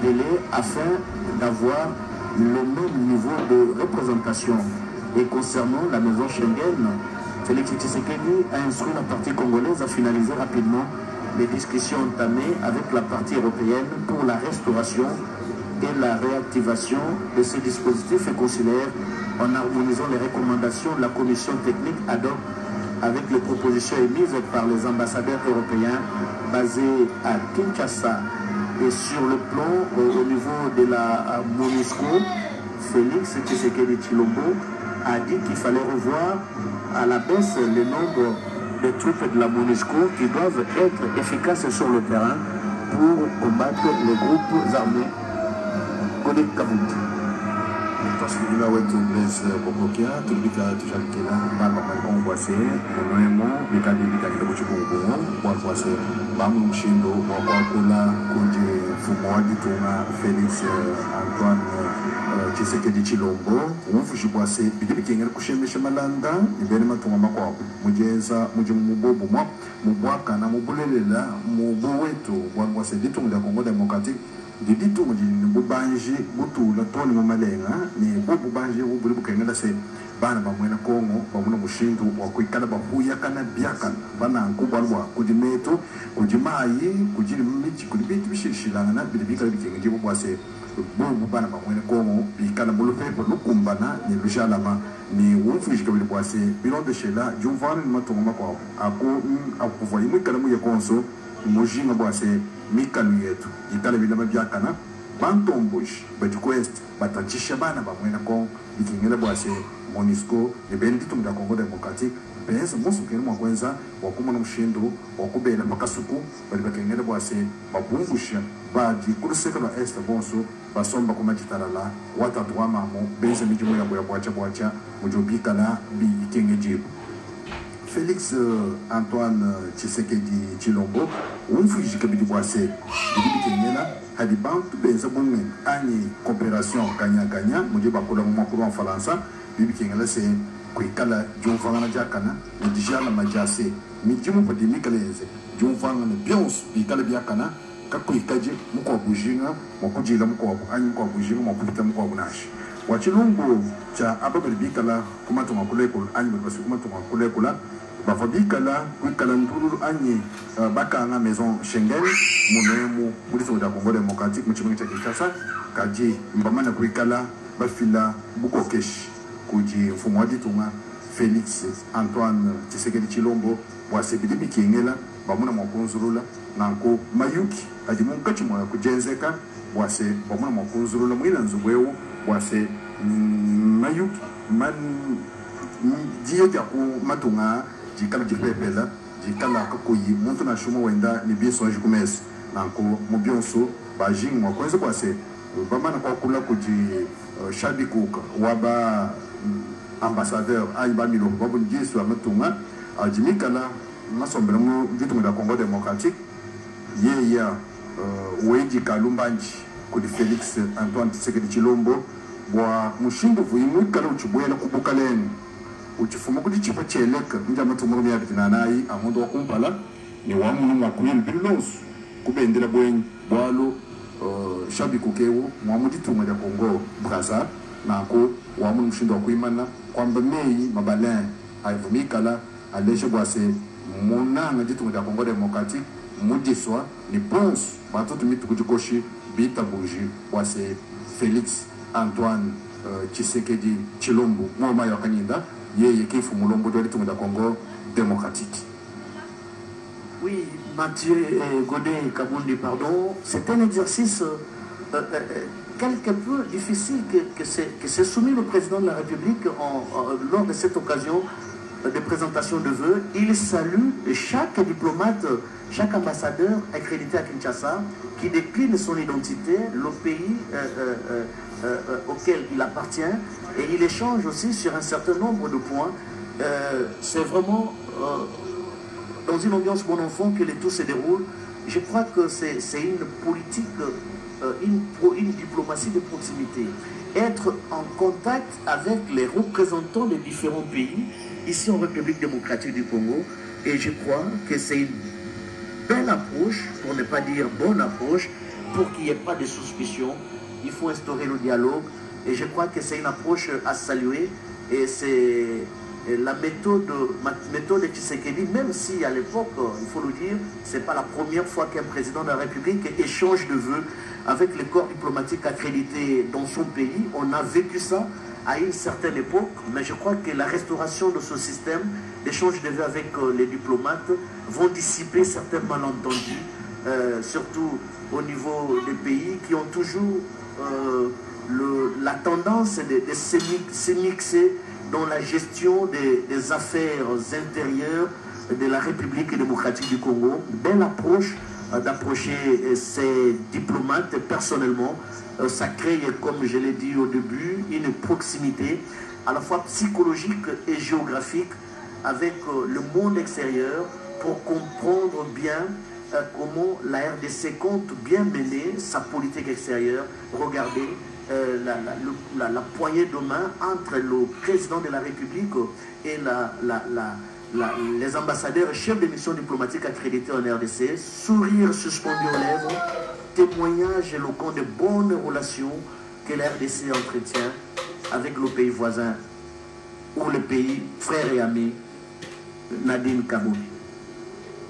A: délai, afin d'avoir le même niveau de représentation. Et concernant la maison Schengen, Félix Tshisekedi a instruit la partie congolaise à finaliser rapidement les discussions entamées avec la partie européenne pour la restauration et la réactivation de ces dispositifs consulaires en harmonisant les recommandations de la commission technique ad hoc avec les propositions émises par les ambassadeurs européens basés à Kinshasa. Et sur le plan au niveau de la MONUSCO, Félix Tshisekedi Tshilombo a dit qu'il fallait revoir à la baisse le nombre de troupes de la MONUSCO qui doivent être efficaces sur le terrain pour combattre les groupes armés. Kodek Kabuti.
F: Tusikiliza wetu Blaise Bokokia tulibika tushalikela baba mwangu kwase mwemo bikadilika kidogo chikubungu kwa kwase bamu mshindo wa kwakula kunje fumo wa ditunga Felix Antoine Tshisekedi Tshilombo umufushi kwase bidibikengera kushemesha malanda ibene matunga makwabo mujeza mujimubobo mwa mubwaka na mubulelela mubu wetu wa kwase ditunga Congo Democratique Didi tu mudi bubanji butu la toni mamalenga ni bubanji bubuli bukengela se bana bamwena Kongo bamuna mushindu wa kuikala bahuya kana biaka bana nkubalwa kudimeto kudimayi kudiri michi kudibitu bishishilanga na bidibika bikengeje bubwase bubu bana bamwena Kongo bikala bulupepo lukumbana ni lushalama ni wumfishika bilibwase bilonde shela jumvana ni matongo makwa ako akuva imwikala muye konso mujinga bwase mikalu yetu itala bilama byakana bantombush batikwest batachisha bana bamwena Kongo bikingela bwase MONUSCO lebendi tumda Congo Democratique pensa musu kene mwakwenza wakumana mushindo wakubela makasuku bali bakengela bwase babumbusha badi kuruseka na est bonso basomba kumajitalala watatu wa mamo beza mijumo ya bwacha mujobikala bikengejibu Félix Antoine Tshisekedi Tshilombo umfuji kabidi bwase bidibikengela hadi bantu benza bumwe ani coopération ganya muje bakola mu makuru en Faransa bibikengela se kuikala jumfanga jakana ni dijala majase mijimu padimikalenze jumfanga ne bions bikala byakana kakuikaje muko bujinga mukujila muko anyi ko bujinga mukupita muko bunashi wachilungu cha ababel bikala kuma to makule ko anyi basu kuma to makule kula ba fa bikala ku kala ntulu anyi baka nga maison Schengen munemu muri to da Congo démocratique mu chimungi cha Kinshasa kaji mbamana ku kala ba fila buko kesh kuji mfumo wa ditunga Félix Antoine Tshisekedi Tshilombo wa sebidi bikengela bamuna mwakunzurula nanko mayuki adimu kachi mwa kujenzeka wase bamuna mwakunzurula mwina nzubwewu wase mayuki man jiyo ya ku matunga jikala jipepela jikala kakuyi muntu na shumo wenda ni biso ajikumesi nanko mubionso bajing mwakwenze kwase bamana kwa kula kuji shabikuka waba ambassadeur Aïba Milo Babou Ndiésu à Matunga à Jimikala masombela mu vitu da Congo démocratique yeya weji kalumbanji kudi Félix Antoine Tshisekedi Tshilombo bwa mushindu vuimu kala uchibwela kubukaleni uchifuma kudi chipa cheleka nja matumuru ya bitinanai amondo wa kumpala ni wa munu makuyel bilos kubendela bwenyi bwalo shabi kukewo mwamudi tunga ya Congo Braza nako wa munu mushindu wa kuimana kwamba mei mabalin haivumikala aleshe bwase monanga ditu da Congo démocratique mudiswa ni bons batoto mitu kujikoshi bita buji bwase Félix Antoine Tshisekedi Tshilombo mwoma ya kanyinda yeye kifu mulombo do ditu da Congo démocratique.
A: Oui, Mathieu Godet Kabundi, pardon, c'est un exercice quelque peu difficile que s'est soumis le président de la République lors de cette occasion de présentation de vœux. Il salue chaque diplomate, chaque ambassadeur accrédité à Kinshasa qui décline son identité, le pays auquel il appartient, et il échange aussi sur un certain nombre de points. C'est vraiment dans une ambiance bon enfant que le tout se déroule. Je crois que c'est une politique, une diplomatie de proximité. Être en contact avec les représentants des différents pays, ici en République démocratique du Congo. Et je crois que c'est une belle approche, pour ne pas dire bonne approche, pour qu'il n'y ait pas de suspicion. Il faut instaurer le dialogue. Et je crois que c'est une approche à saluer. Et c'est la méthode de Tshisekedi, même si à l'époque, il faut le dire, ce n'est pas la première fois qu'un président de la République échange de vœux avec les corps diplomatiques accrédités dans son pays. On a vécu ça à une certaine époque, mais je crois que la restauration de ce système d'échange de vœux avec les diplomates vont dissiper certains malentendus, surtout au niveau des pays qui ont toujours la tendance de se mixer dans la gestion des affaires intérieures de la République démocratique du Congo. Belle approche d'approcher ces diplomates personnellement. Ça crée, comme je l'ai dit au début, une proximité à la fois psychologique et géographique avec le monde extérieur pour comprendre bien comment la RDC compte bien mener sa politique extérieure. Regardez la poignée de main entre le président de la République et les ambassadeurs et chefs de mission diplomatique accrédités en RDC, sourire suspendu aux lèvres, témoignage éloquent de bonnes relations que la RDC entretient avec le pays voisin ou le pays frère et ami, Nadine Kabouni.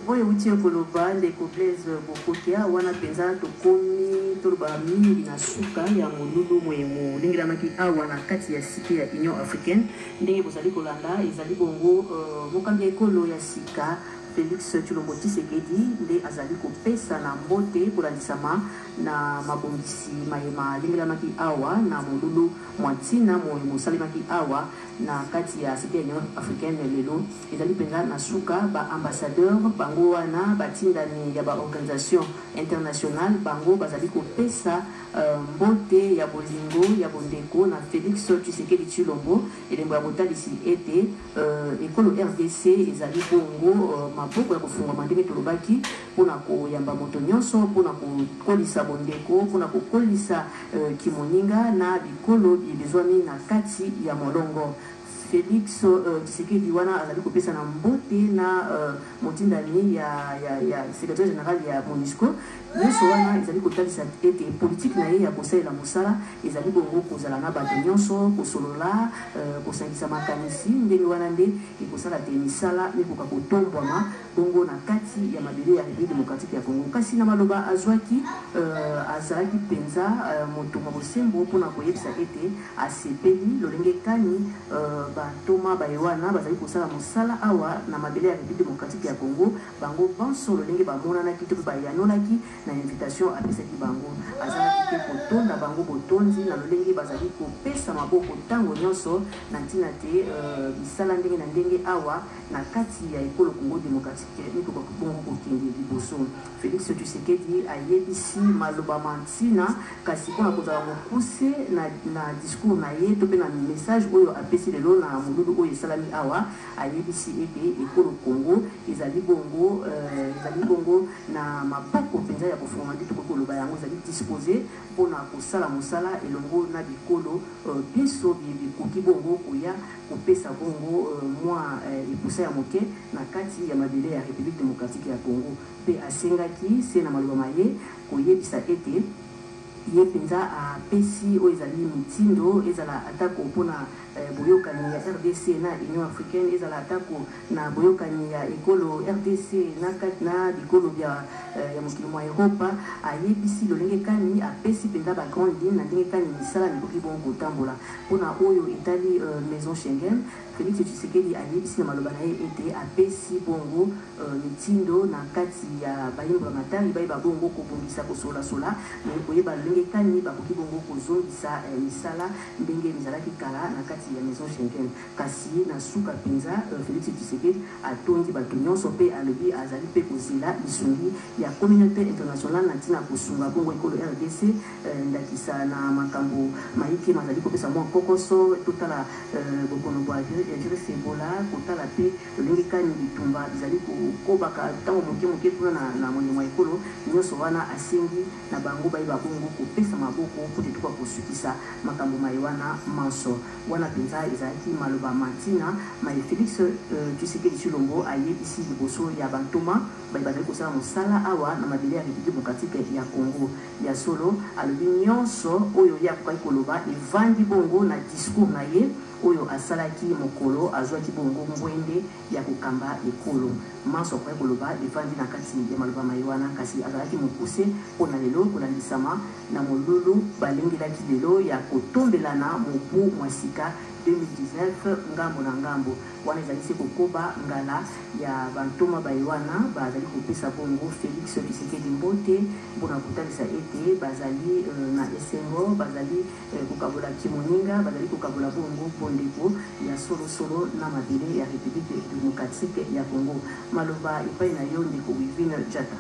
G: Oye uti ekoloba ndeko Blaise Bokokia wana penza tokomi toloba mingi na suka ya molulu mwemu lingilamaki awa na kati ya site ya Union Africaine ndenge bozali kolanda ezali bongo mokambi ekolo ya sika Félix Tshilombo Tshisekedi nde azali kopesa na mbote kolandisama na mabongisi mayema lingilamaki awa na molulu mwatina mwemu salimaki awa na kati ya site ya Union Africaine lelo ezali penza na suka ba ambassadeur bango wana batindani ya ba organisation internationale bango bazali kopesa mbote ya bolingo ya bondeko na Félix Tshisekedi Tshilombo elembo ya botalisi ete ekolo RDC ezali bongo maboko ya kofungwa ndenge tolobaki mpona koyamba moto nyonso mpona kokolisa bondeko mpona kokolisa kimoninga na bikolo ebezwami na kati ya molongo. Félix Tshisekedi wana azali kopesa na mbote na motindani ya secrétaire général ya MONUSCO nyonso wana ezali kotalisa ete politique na ye ya kosalela mosala ezali bongo kozala na bato nyonso kosolola kosangisa makanisi ndenge wana nde ekosala te misala ekoka kotombwama bongo na kati ya mabele ya République démocratique ya Congo kasi na maloba azwaki azalaki mpenza motonga bosembo mpona koyebisa ete asepeli lolenge kani batoma bayewana bazali kosala mosala awa na mabele ya République démocratique ya Congo bango banso lolenge bamonanaki to bayanolaki na invitation apesaki bango azalaki te kotonda bango botonzi na lolenge bazali kopesa maboko ntango nyonso na ntina te bisala ndenge na ndenge awa na kati ya ekolo Congo démocratique mikoka bongo kokende liboso. Félix Tshisekedi ayebisi maloba mantina kasi mpona kozala mokuse na discours na ye to mpe na message oyo apesi lelo na molulu oyo esalami awa ayebisi ete ekolo Congo ezali bongo na maboko mpenza ya kofungama nde tokoki koloba yango ezali dispose mpona kosala mosala elongo na bikolo biso bikoki bongo koya kopesa bongo mwa epusa ya moke na kati ya mabele ya République démocratique ya Congo mpe asengaki se na maloba maye koyebisa ete ye mpenza apesi oyo ezali mitindo ezala atako mpona boyokani ya RDC na Union africaine ezala atako na boyokani ya ekolo RDC na bikolo ya mokili mwa Europa ayebisi lolenge kani apesi mpenza ba grande ligne na ndenge kani misala mikoki bongo kotambola mpona oyo etali maison Schengen. Félix Tshisekedi ayebisi na maloba na ye ete apesi bongo mitindo na kati ya bayimba matari bayeba bongo kobongisa kosolasola me koyeba lolenge kani bakoki bongo kozongisa misala ndenge ezalaki kala na kati ya maison Schengen kasi na suka mpenza Félix Tshisekedi atondi bato nyonso mpe alobi azali mpe kozela lisungi ya communauté internationale na ntina kosunga bongo ekolo RDC ndakisa na makambo mayiki mazali kopesa mwa kokoso totala bokono bwa virus Ebola kotala pe lolenge kani bitumba bizali kokobaka ntango moke kuna na molimo ya ekolo nyonso wana asengi na bango bayeba bongo kopesa maboko po te tuka kosukisa makambo maye wana manso wana mpenza ezalaki maloba mantina maye Félix Tshisekedi Tshilombo ayebisi liboso ya bantoma bazali kosala mosala awa na mabele ya République démocratique ya Congo ya solo alobi nyonso oyo ye akokaki koloba evandi bongo na discours na ye oyo asalaki mokolo azwaki bongo mbwende ya kokamba ekolo manso akokaki koloba evandi na kati ya maloba maye wana kasi azalaki mokuse mpona lelo kolandisama na molulu balengelaki lelo ya kotombelana mobu mwa sika 2019 ngambo na ngambo wana ezali se kokoba ngala ya bantoma baye wana bazali kopesa bongo Félix Tshisekedi mbote mpona kotalisa ete bazali na esengo bazali kokabola kimoninga bazali kokabola bongo pondeko ya solosolo na mabele ya République démocratique ya Congo maloba epai na yo ndeko Wivine Jata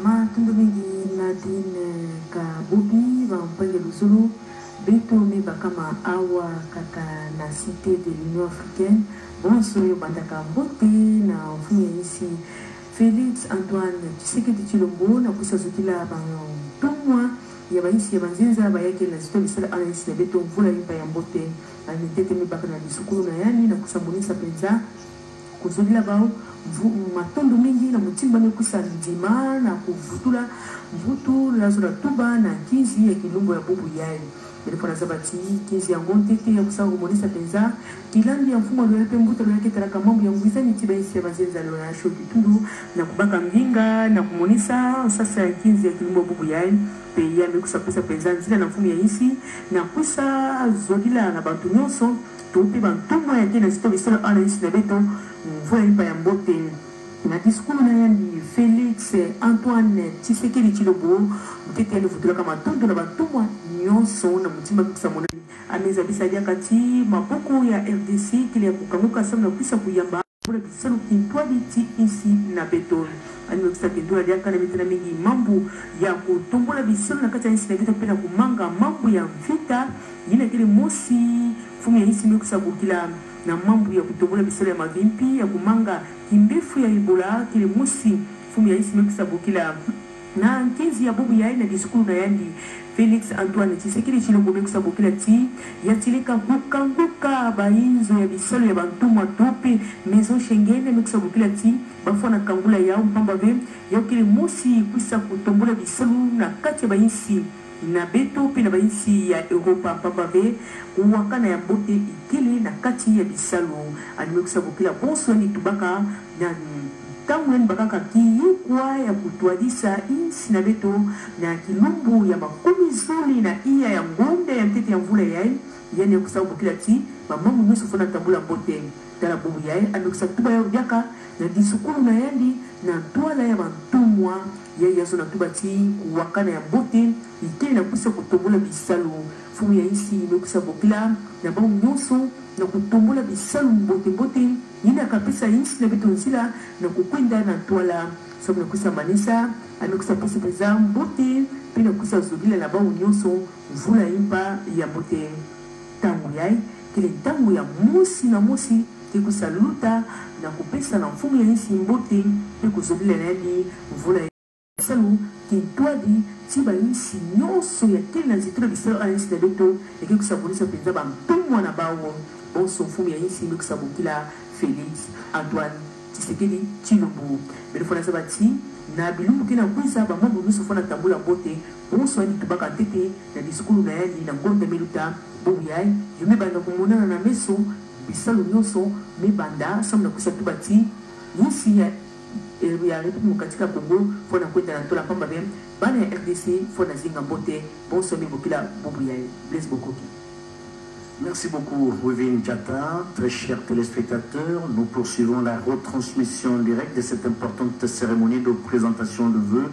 H: matundu mingi Nadine Kabubi bampenge lusulu Beto Mebakama Awa kaka na cité de l'Union africaine bonsoyo bandaka mbote na mfumu ici Félix Antoine Tshisekedi Tshilombo na kusazukila bantumwa ya baisi ya banzinza bayake na zito bisala analisi na beto mvula impa ya mbote anitete mebaka na bisukulu na yani na kusambonisa penza kuzulila bao matondo mingi na mutimba mekusa ndima na kuvutula mvutu lazo la tuba na kizi ya kilumbo ya bubu yai Belefona zabati kizi ya ngontete ya kusanga kumonisa penza kilandi ya mfumo lwelepe mbuta lweleke taraka mambu ya mbuiza nitiba isi ya bazenza lwa na shoki tundu na kubaka mginga na kumonisa sasa ya kizi ya kilumbo ya bubu yai pe ya mekusa pesa penza nzila na mfumo ya isi na kusa zodila na bantu nyonso tuupi bantumwa ya kena zito bisala ana isi na beto mvua impa ya mbote na discours na yandi Félix Antoine Tshisekedi Tshilombo mtete ya futula kama tondo na bantumwa nyonso na mutimba kisa mona ameza bisalia kati maboko ya RDC kile ya kukanguka sana kuisa kuyamba pour bisalo kintwa biti isi na beton ani kisa kintwa ya kana mitena mingi mambu ya kutombola bisalo na kati ya isi na beton pena kumanga mambu ya mvita yine kile mosi fumu ya isi mekusa kukila na mambu ya kutombola bisalo ya mavimpi ya kumanga kimbefu ya Ebola kile mosi fumu ya isi mekusa kukila na nkezi ya bubu ya ina discours na yandi
G: Félix Antoine Tshisekedi Tshilombo mekusabokila ti yatilika kukanguka bainzo ya bisalo ya bantumwa tope maison Schengen mekusabokila ti bafona kangula yao mpamba ve yakili mosi kwisa kutombola bisalo na kati ya bainsi na beto pe na bainsi ya Europa mpamba ve kuwakana ya bote ikili na kati ya bisalo animekusabokila bonso ni tubaka na Kamwen bakaka kiyukwa ya kutuadisa insi na beto na kilumbu ya makumi zuli na iya ya ngonde ya mtete ya mvula yae yani ya kusabu kila ti mamamu nusu fona tambula mbote tala bubu yae amekusa tuba ya udiaka na disukuru na yandi na tuala ya bantumwa ya yaso na tuba ti kuwakana ya mbote ikili na kusa kutombula bisalo fumu ya isi imekusa bokila na bamu nyuso na kutombula bisalo mbote yina kapisa insi na beto nzila na kukwenda na tuala sabu na kusa manisa amekusa pesa pesa mbote pina kusa zugila na bamu nyuso mvula impa ya mbote tangu yai kile tangu ya mosi na mosi kikusa luta na kupesa na mfumu ya insi mbote kuzugila na yadi mvula ya salu kintwadi tiba insi nyoso ya kile na zitula bisalo a insi na beto ya kikusa bonisa penza ba mtumwa na bawo bonso mfumu ya insi mekusa bukila Félix Antoine Tshisekedi Tshilombo belefona sabati na bilumbu kina kwisa ba mambo nusu fona tambula bote bonso ani tubaka tete na diskulu na yali na ngonde meluta bobu yai yume banda kumonana na meso bisalo nyoso me banda samna kusa tubati yisi ya République katika Congo fona kwenda na tola pamba bien bana ya RDC fona zinga bote bonso me bokila bobu yai bless beaucoup.
A: Merci beaucoup, Wivin Diatta. Très chers téléspectateurs, nous poursuivons la retransmission directe de cette importante cérémonie de présentation de vœux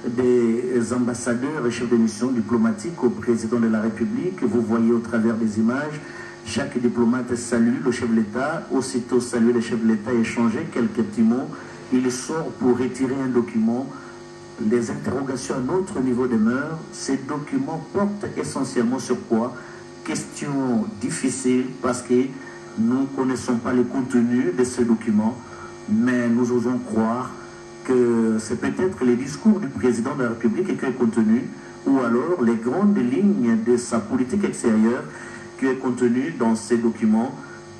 A: des ambassadeurs et chefs de mission diplomatiques au président de la République. Vous voyez au travers des images, chaque diplomate salue le chef de l'État. Aussitôt salué le chef de l'État et échanger quelques petits mots, il sort pour retirer un document. Les interrogations à notre niveau demeurent. Ces documents portent essentiellement sur quoi? Question difficile parce que nous ne connaissons pas le contenu de ce document, mais nous osons croire que c'est peut-être les discours du président de la République qui est contenu, ou alors les grandes lignes de sa politique extérieure qui est contenu dans ces documents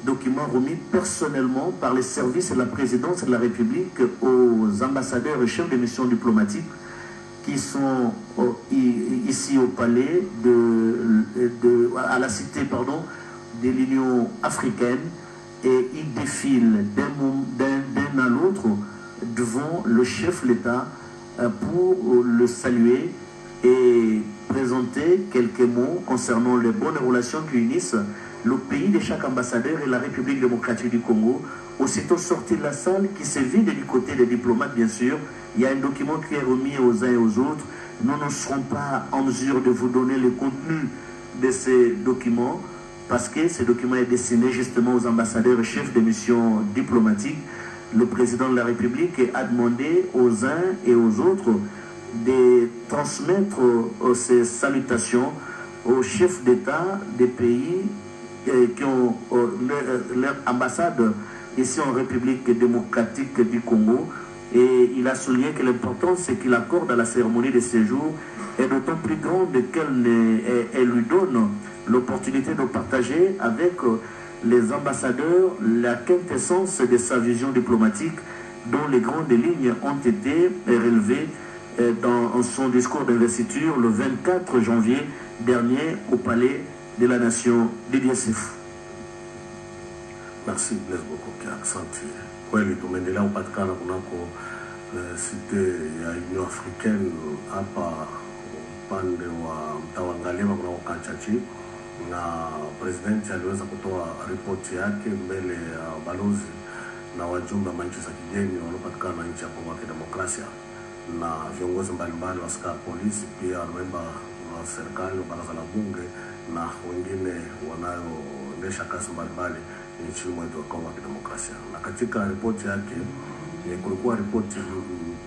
A: remis personnellement par les services de la présidence de la République aux ambassadeurs et chefs de mission diplomatique qui sont ici au palais à la cité de l'Union africaine, et ils défilent d'un à l'autre devant le chef de l'État pour le saluer et présenter quelques mots concernant les bonnes relations qui unissent le pays de chaque ambassadeur et la République démocratique du Congo. Aussitôt sorti de la salle, qui se vide du côté des diplomates, bien sûr, il y a un document qui est remis aux uns et aux autres. Nous ne serons pas en mesure de vous donner le contenu de ces documents, parce que ce document est destiné justement aux ambassadeurs et chefs de mission diplomatiques. Le président de la République a demandé aux uns et aux autres de transmettre ces salutations aux chefs d'État des pays qui ont leur ambassade ici en République démocratique du Congo. Et il a souligné que l'importance qu'il accorde à la cérémonie de séjour est d'autant plus grande qu'elle lui donne l'opportunité de partager avec les ambassadeurs la quintessence de sa vision diplomatique, dont les grandes lignes ont été relevées dans son discours d'investiture le 24 janvier dernier au Palais de la Nation d'Idiasif.
E: Merci, Blaise Bokokia. Asante. Kweli tumeendelea kupatikana kunako cité ya Union Africaine hapa upande wa mtawa Ngaliema kunako Kanchachi, na presidenti aliweza kutoa ripoti yake mbele ya balozi na wajumbe wa nchi za kigeni wanaopatikana na nchi ya Kongo ya Kidemokrasia na viongozi mbalimbali wa askari polisi, pia memba wa serikali wa baraza la bunge na wengine wanaoendesha kazi mbalimbali nchini mwetu wa Kongo ya Kidemokrasia. Na katika ripoti yake kulikuwa ripoti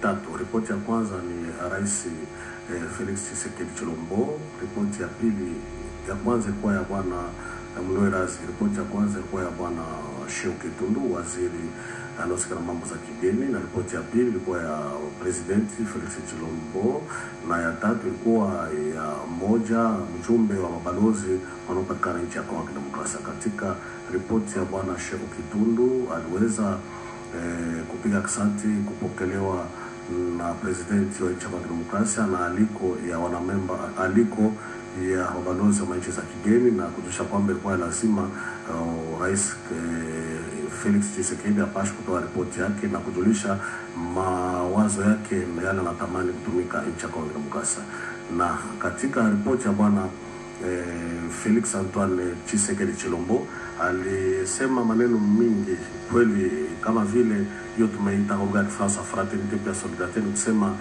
E: tatu. Ripoti ya kwanza ni Rais Felix Tshisekedi Tshilombo. Ripoti ya pili ya kwanza ilikuwa ya bwana
I: mloe razi. Ripoti ya kwanza ilikuwa ya bwana Sheikh Kitundu, waziri anahusika na mambo za kigeni, na ripoti ya pili ilikuwa ya president Felix Tshilombo, na ya tatu ilikuwa ya moja mjumbe wa mabalozi wanaopatikana nchi ya Kongo ya Kidemokrasia. Katika ripoti ya bwana Sheikh Kitundu aliweza kupiga asante kupokelewa na president wa nchi ya Kidemokrasia na aliko ya mabalozi wa nchi za kigeni, na kujulisha kwamba ilikuwa lazima rais Felix Tshisekedi apashe kutoa ripoti yake na kujulisha mawazo yake na yale anatamani kutumika nchi ya Kongo ya Kidemokrasia. Na katika ripoti ya bwana Felix Antoine Tshisekedi Tshilombo alisema maneno mingi kweli, kama vile hiyo tumeita kwa Kifaransa fraternité pia solidarité, kusema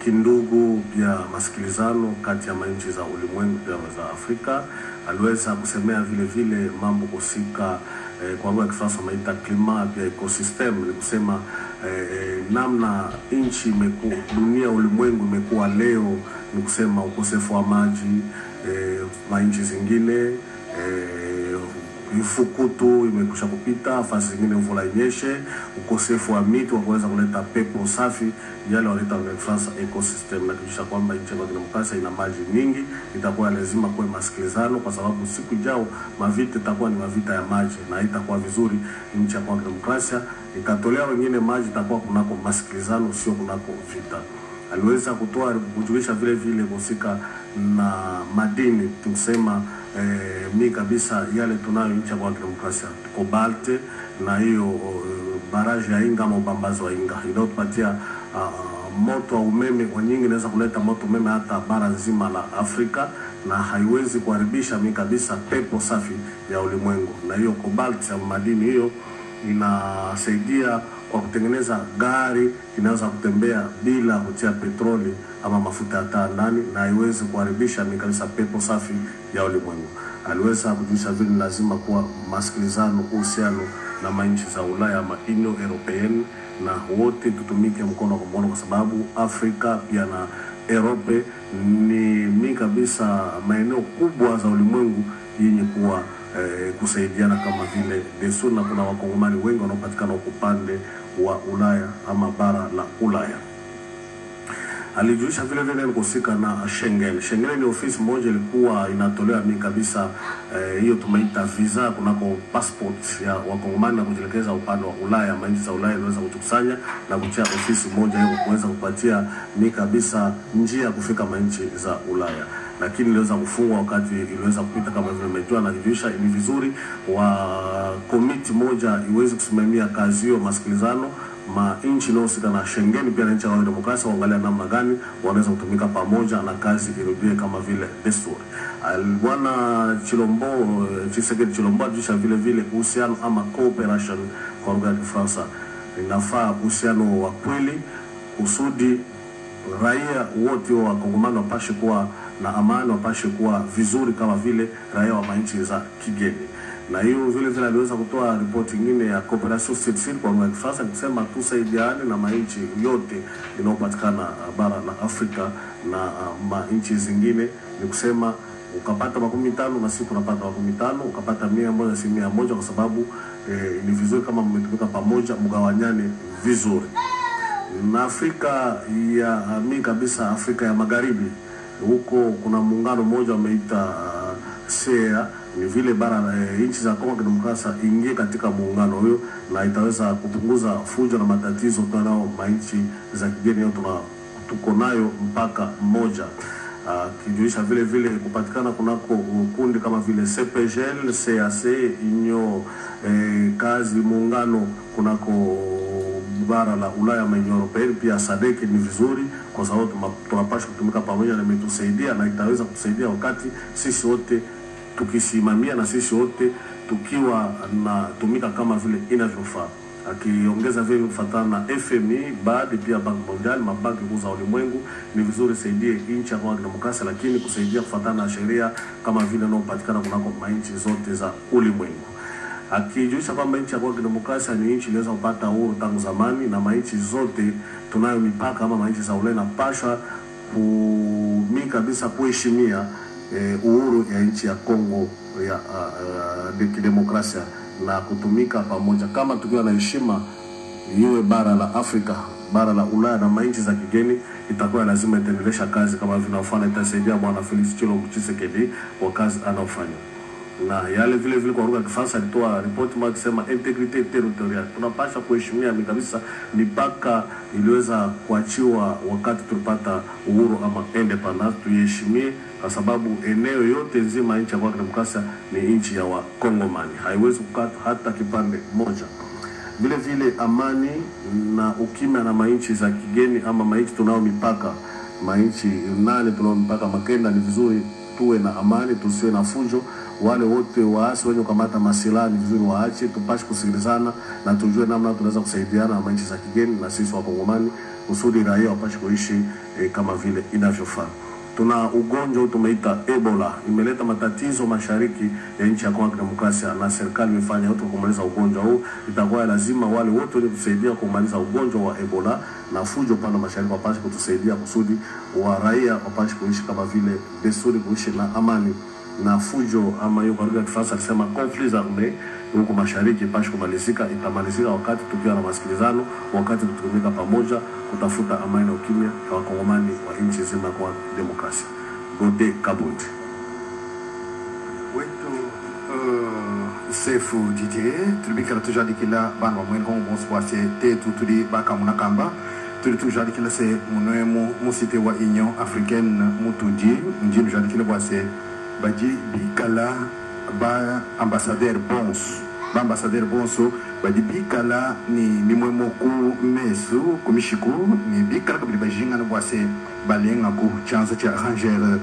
I: kindugu pia masikilizano kati ya nchi za ulimwengu pia za Afrika. Aliweza kusemea vile vile mambo kusika kwa lugha ya Kifaransa tunaita climat pia ecosystem, ni kusema namna nchi imekuwa, dunia ulimwengu imekuwa leo, ni kusema ukosefu wa maji, nchi zingine ufukutu imekusha kupita, fasi zingine mvula inyeshe, ukosefu wa miti wa kuweza kuleta pepo safi, yale wanaita kwa Kifaransa ecosystem, na kujisha kwamba nchi ya Kidemokrasia ina maji mingi, itakuwa lazima kuwe masikilizano, kwa sababu siku ijao mavita itakuwa ni mavita ya maji, na itakuwa vizuri nchi ya Kidemokrasia ikatolea wengine maji, itakuwa kunako masikilizano, sio kunako vita. Aliweza kujulisha vile vile kusika na madini, tusema mi kabisa yale tunayo nchi ya Kidemokrasia, cobalt na hiyo baraji ya Inga ama ubambazi wa Inga inayotupatia moto wa umeme kwa nyingi, inaweza kuleta moto umeme hata bara nzima la Afrika, na haiwezi kuharibisha mi kabisa pepo safi ya ulimwengu. Na hiyo cobalt ya madini hiyo inasaidia kwa kutengeneza gari inaweza kutembea bila kutia petroli ama mafuta hata ndani, na haiwezi kuharibisha mi kabisa pepo safi ya ulimwengu. Aliweza kujulisha vile lazima kuwa masikilizano, uhusiano na manchi za Ulaya ama Union Europeenne, na wote tutumike mkono kwa mkono, kwa sababu Afrika pia na Europe ni mi kabisa maeneo kubwa za ulimwengu yenye kuwa kusaidiana kama vile desturi, na kuna wakongomani wengi wanaopatikana upande wa Ulaya ama bara la Ulaya. Alijulisha vile vile kusika na Schengen. Schengen ni ofisi moja ilikuwa inatolewa mi kabisa hiyo tumeita visa kunako passport ya wakongomani na kujielekeza upande wa Ulaya. Manchi za Ulaya iliweza kukusanya na kutia ofisi moja hiyo kuweza kupatia mi kabisa njia ya kufika manchi za Ulaya, lakini iliweza kufungwa wakati iliweza kupita kama vile umejua. Na kujulisha ni vizuri wa komiti moja iweze kusimamia kazi hiyo masikilizano, nchi inayohusika na Schengen pia na nchi ya Kidemokrasia waangalia namna gani wanaweza kutumika pamoja na kazi irudie kama vile desturi. Bwana Tshisekedi Tshilombo alisha vile vile uhusiano ama cooperation kwa lugha ya Kifaransa, inafaa uhusiano wa kweli kusudi raia wote wa Kongomani wapashe kuwa na amani, wapashe kuwa vizuri kama vile raia wa nchi za kigeni. Na hiyo vile vile aliweza kutoa ripoti nyingine ya cooperation civil kwa lugha ya Kifaransa, kusema tusaidiane na manchi yote inayopatikana bara la Afrika na nchi zingine, ni kusema ukapata 15 na siku unapata 15, ukapata 100 si 100, kwa sababu ni vizuri kama mmetumika pamoja mgawanyane vizuri. Na Afrika ya mi kabisa, Afrika ya Magharibi, huko kuna muungano mmoja umeita SEA, ni vile bara nchi za Kongo ya Kidemokrasia ingie katika muungano huyo, na itaweza kupunguza fujo na matatizo tunao manchi za kigeni tuko nayo mpaka mmoja. Kijulisha vile vile kupatikana kunako kundi kama vile CPGL, CAC, inyo kazi muungano kunako bara la Ulaya na Union Europeenne, pia SADC ni vizuri kwa sababu tunapaswa kutumika pamoja, na imetusaidia na itaweza kusaidia wakati sisi wote tukisimamia na sisi wote tukiwa na tumika kama vile inavyofaa. Akiongeza vile kufuatana na FMI, baadhi pia Bank Mondial, mabanki kuu za ulimwengu, ni vizuri saidie nchi ya Kidemokrasia, lakini kusaidia kufuatana na sheria kama vile inayopatikana kunako nchi zote za ulimwengu. Akijulisha kwamba nchi ya Kidemokrasia ni nchi iliweza kupata uhuru tangu zamani, na nchi zote tunayo mipaka ama nchi za Ulaya, na pasha mi kabisa kuheshimia uhuru ya nchi ya Kongo ya kidemokrasia na kutumika pamoja kama tukiwa na heshima iwe bara la Afrika, bara la Ulaya na mainchi za kigeni, itakuwa lazima itendelesha kazi kama vinavyofanya. Itasaidia bwana Felix Tshilombo Tshisekedi kwa kazi anaofanya. Na yale vile vile kwa lugha ya Kifaransa alitoa ripoti moja kusema integrite territorial. Tunapasha kuheshimia kabisa mipaka iliweza kuachiwa wakati tulipata uhuru ama independence, tuiheshimie kwa sababu eneo yote nzima nchi ya demokrasia ni nchi ya Wakongomani. Haiwezi kukata hata kipande moja. Vile vile amani na ukimya na mainchi za kigeni ama mainchi tunao mipaka, mainchi 8 tunao mipaka makenda, ni vizuri tuwe na amani, tusiwe na fujo. Wale wote waasi wenye kukamata masilaha ni vizuri waache, tupashe kusikilizana na tujue namna tunaweza kusaidiana na mainchi za kigeni na sisi Wakongomani kusudi raia wapashe kuishi kama vile inavyofaa. Tuna ugonjwa tumeita Ebola, imeleta matatizo mashariki ya nchi ya Kongo Demokrasia na serikali imefanya yote kumaliza ugonjwa huu. Itakuwa lazima wale wote wenye kusaidia kumaliza ugonjwa wa Ebola na fujo pale mashariki wapashe kutusaidia kusudi wa raia wapashe kuishi kama vile desturi, kuishi na amani na fujo ama hiyo kwa lugha ya Kifaransa alisema conflits armés huko mashariki pashe kumalizika. Itamalizika wakati tukiwa na masikilizano, wakati tutumika pamoja kutafuta amani na ukimya kwa Wakongomani wa nchi nzima kwa demokrasia. Gode Kabundi
J: wetu Sefu Didier tulibikala tujadikila bana wa mwengo bonsoir tetu tuli baka munakamba tuli tujadikila se munwemo musite wa Union Africaine mutudi njini tujadikila bwase baji bikala ba ambassadeur bonso baji bikala ni mwemo ku mesu kumishiku ni bikala kabili bajinga na bwase balenga ku chanza cha Ranger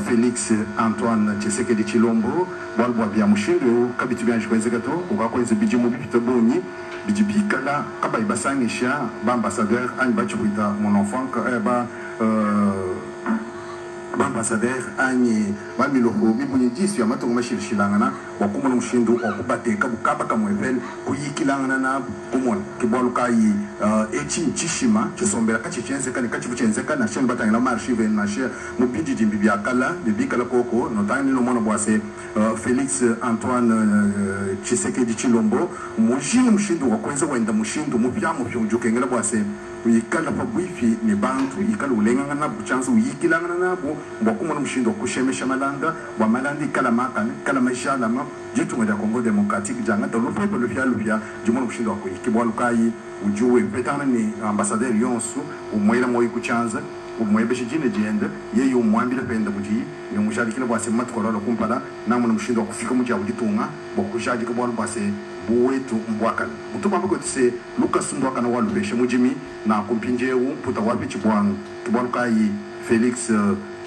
J: Felix Antoine Tshisekedi Tshilombo balbwa bya mushindo kabitu bya njikwenze gato ukakwenze biji mu bipito bonyi biji bikala kabai basangisha ba ambassadeur ani bachuita mon enfant ba ambassadeur ani bamiloho bibunye jisi ya matongo mashirishilangana wakumona mushindo okubateka bukaba kamwevel kuyikilangana na kumona kibwaluka yi echishima chisombera kachichenze kane kachivuchenzeka na shen batangila marshive na she mubidi dimbi byakala bibikala koko notani no mona bwase Felix Antoine Tshisekedi Tshilombo mujini mushindo wakwenza wenda mushindo mupyamu byunjukengela bwase uyikala pabwifi ni bantu ikala ulenganga na buchanza uyikilangana nabo mbokumona mushindo kushemesha malanda wa malandi kala makane kala majala ma jitu ngada Kongo Democratique janga to lopepe lupya jimona mushindo wakuyikibwa lukai ujuwe petana ni ambassadeur yonsu umwela moyi kuchanza umwebeshe jine jenda yeyo umwambile penda buti ni mushadikila bwase matkololo kumpala namuna mushindo wakufika muja uditunga bokushadika bwalo bwase buwetu mbwakana mutupa mbako tse Lucas mbwakana walubeshe mujimi na kumpinjewu puta wapi chibwangu kibwalo kai Felix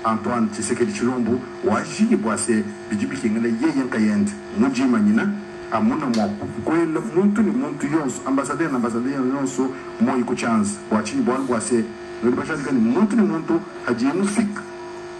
J: Antoine Tshisekedi Tshilombo wajini bwase bijibiki ngana yeyenka yende mujima nyina amuna mwakwela muntu ni muntu yonso ambassadeur yonso moyi kuchance wachini bwalo bwase nolibashadika ni muntu hajimu fika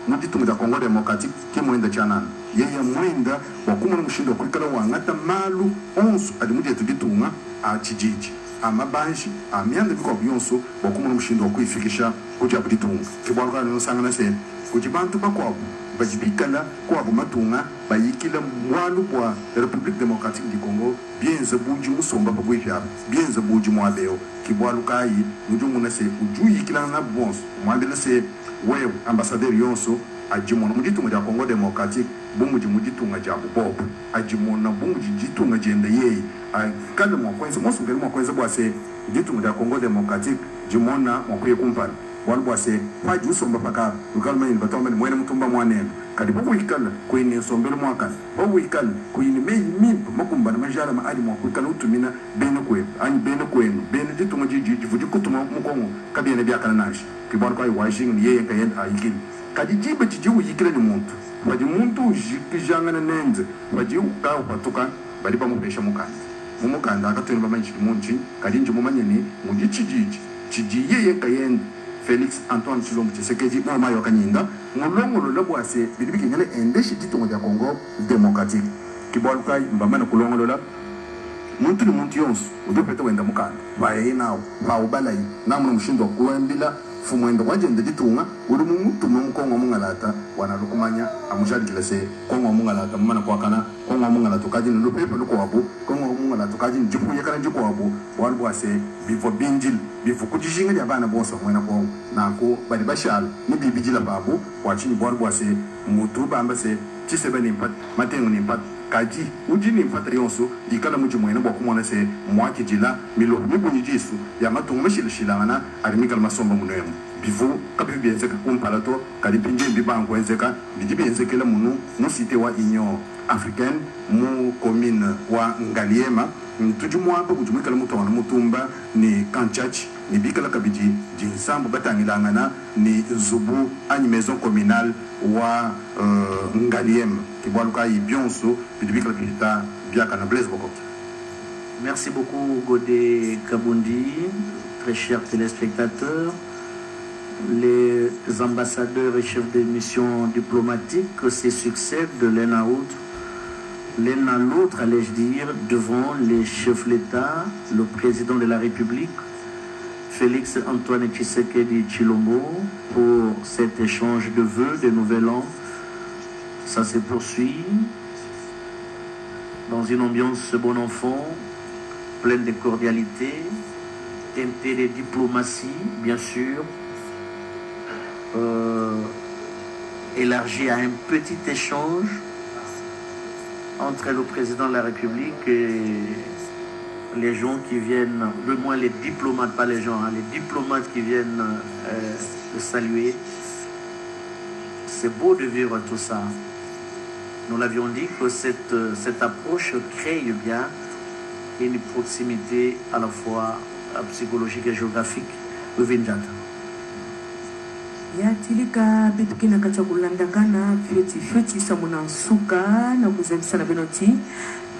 J: muditunga Kongo Democratique kimwenda chanana yeye mwenda wakumuna mushindo kwikala wangata malu onso adimudi tuditunga achijiji amabanji amyanda biko byonso wakumuna mushindo kwifikisha kuja buditunga kibwaluka no sangana se kujibantu bakwabo bajibikala kwa matunga bayikila mwalu kwa République Démocratique du Congo bienze buji musomba babwifya bienze buji mwabeo kibwaluka yi mujumuna se ujuyikila na bonso mwambele se wewe ambassadeur yonso ajimona muditunga ja Congo Democratique bumuji muditunga ja bubobo ajimona bumuji jitunga jenda yeyi akale mwakwenza mosungeli mwakwenza bwase muditunga ja Congo Democratique jimona mwakuye kumpana walbwase paji usomba paka ukalma in batombe mwene mutumba mwanene kadi bobu ikala kuyini sombele mwaka bobu ikala kuyini mimpa makumba na majala maadi mwakwikala utumina bene kwe ani bene kwenu bene ditunga jivuji kutuma mukongo kabiyene byakala nashi kibwana kwa washing ni yeye kayen ayikili kadi jibe jiwu yikile ni muntu baji muntu jikijangana nenze baji ukawo patuka bali pamupesha mumukanda akatweni bamanji munchi kadi nje mumanyeni mujichijiji chijiye kayen Felix Antoine Tshilombo Tshisekedi mama yokanyinda mulongolo labwase bilibiki ngale endeshi ditongo ya Congo Democratique kibwalukai mbamana kulongolola muntu ni muntu yonso udopeta wenda mukanda baye nawo baubalayi namuna mushindo kuwembila fumwendo wajende ditunga uri mutu mkongo mungalata wana lukumanya amujali kilase kongo mungalata mana kwakana kongo mungalata kaji ndo pepe luko wabu kongo mungalata kaji njipu yakana njipo wabu wanu bwase bifo binjil bifo kujishinga ya bana bonso mwena kwa nako bali bashal ni bibijila babu wachini wanu bwase mutu bambase chisebe nimpat matengu nimpat kaji ujini mfatari yonso dikala muji mwena bwa kumwana se mwaki jila milo mibunyi jisu ya matungu meshilishilangana arimikala masomba munoyemu bivu kabibi bienzeka kumpalato kalipinje bibango enzeka bidibi enzekela munu musite wa Union Africaine mu commune wa Ngaliema tuju mwapa kujumikala mutu wana mutumba ni Kanchachi ni bikala kabiji jinsambu batangilangana ni Zubu ani maison communale wa Ngaliema kibaluka ibionso bidibikala bita biaka na Blaise Bokoki.
A: Merci beaucoup Godé Kabundi, très chers téléspectateurs, les ambassadeurs et chefs de mission diplomatiques se succèdent de l'un à l'autre, allais-je dire, devant les chefs d'État, le président de la République, Félix Antoine Tshisekedi Tshilombo, pour cet échange de vœux de Nouvel An. Ça se poursuit dans une ambiance bon enfant, pleine de cordialité, teintée de diplomatie, bien sûr, élargie à un petit échange entre le président de la République et les gens qui viennent, le moins les diplomates, pas les gens, hein, les diplomates qui viennent le saluer. C'est beau de vivre tout ça. Nous l'avions dit que cette approche crée bien une proximité à la fois psychologique et géographique.
H: Ya tilika bitu kina kacha kulandakana fyoti samuna nsuka na kuzabisa na benoti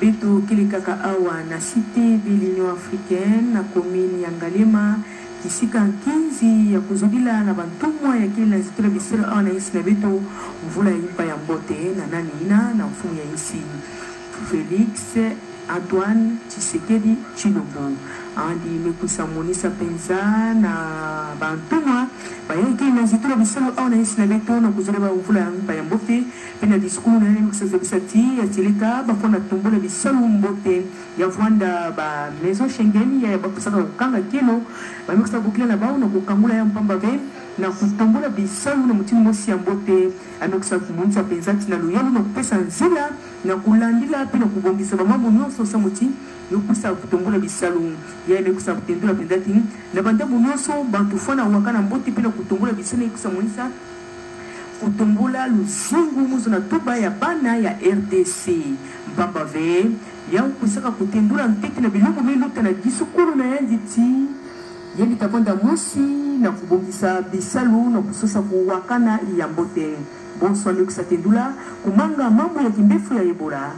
H: bitu kilikaka awa na cité de l'Union Africaine na commune ya Ngaliema kisika nkinzi ya kuzudila na bantumwa ya kili na zitura bisira awa na isi na bitu mvula ya impa ya mbote na nani ina na mfumu ya isi Félix Antoine Tshisekedi Tshilombo andi mekusa monisa penza na bantumwa bayaki na zitura bisalo au na isi na beto na kuzureba mvula ya mpa ya mbote pena diskulu na nene mekusa bisati ya tilika bafona tumbula bisalo mbote ya vwanda ba maison Schengen ya bakusaka kukanga kilo bamekusa bukila na bao na kukangula ya mpamba ve na kutombola bisalo na mutini mosi ya mbote amekusa kumunisa penzati na luyalo na kupesa nzila na kulandila pena kubongisa bamambo nyonso sa muti yokusa kutombola bisalo ya amekusa kutendula penzati na bandabu nyonso bantu fona wakana mbote pena kutombola bisalo yokusa monisa kutombola luzingu muzo na toba ya bana ya RDC mpamba ve ya kusaka kutendula mpete na bilongo miluta na disukuru na yanziti yebi takonda mosi na kubongisa bisalu na kusosa kuwakana ya mbote bonso amekusa tendula kumanga mambo ya kimbefu ya Ebola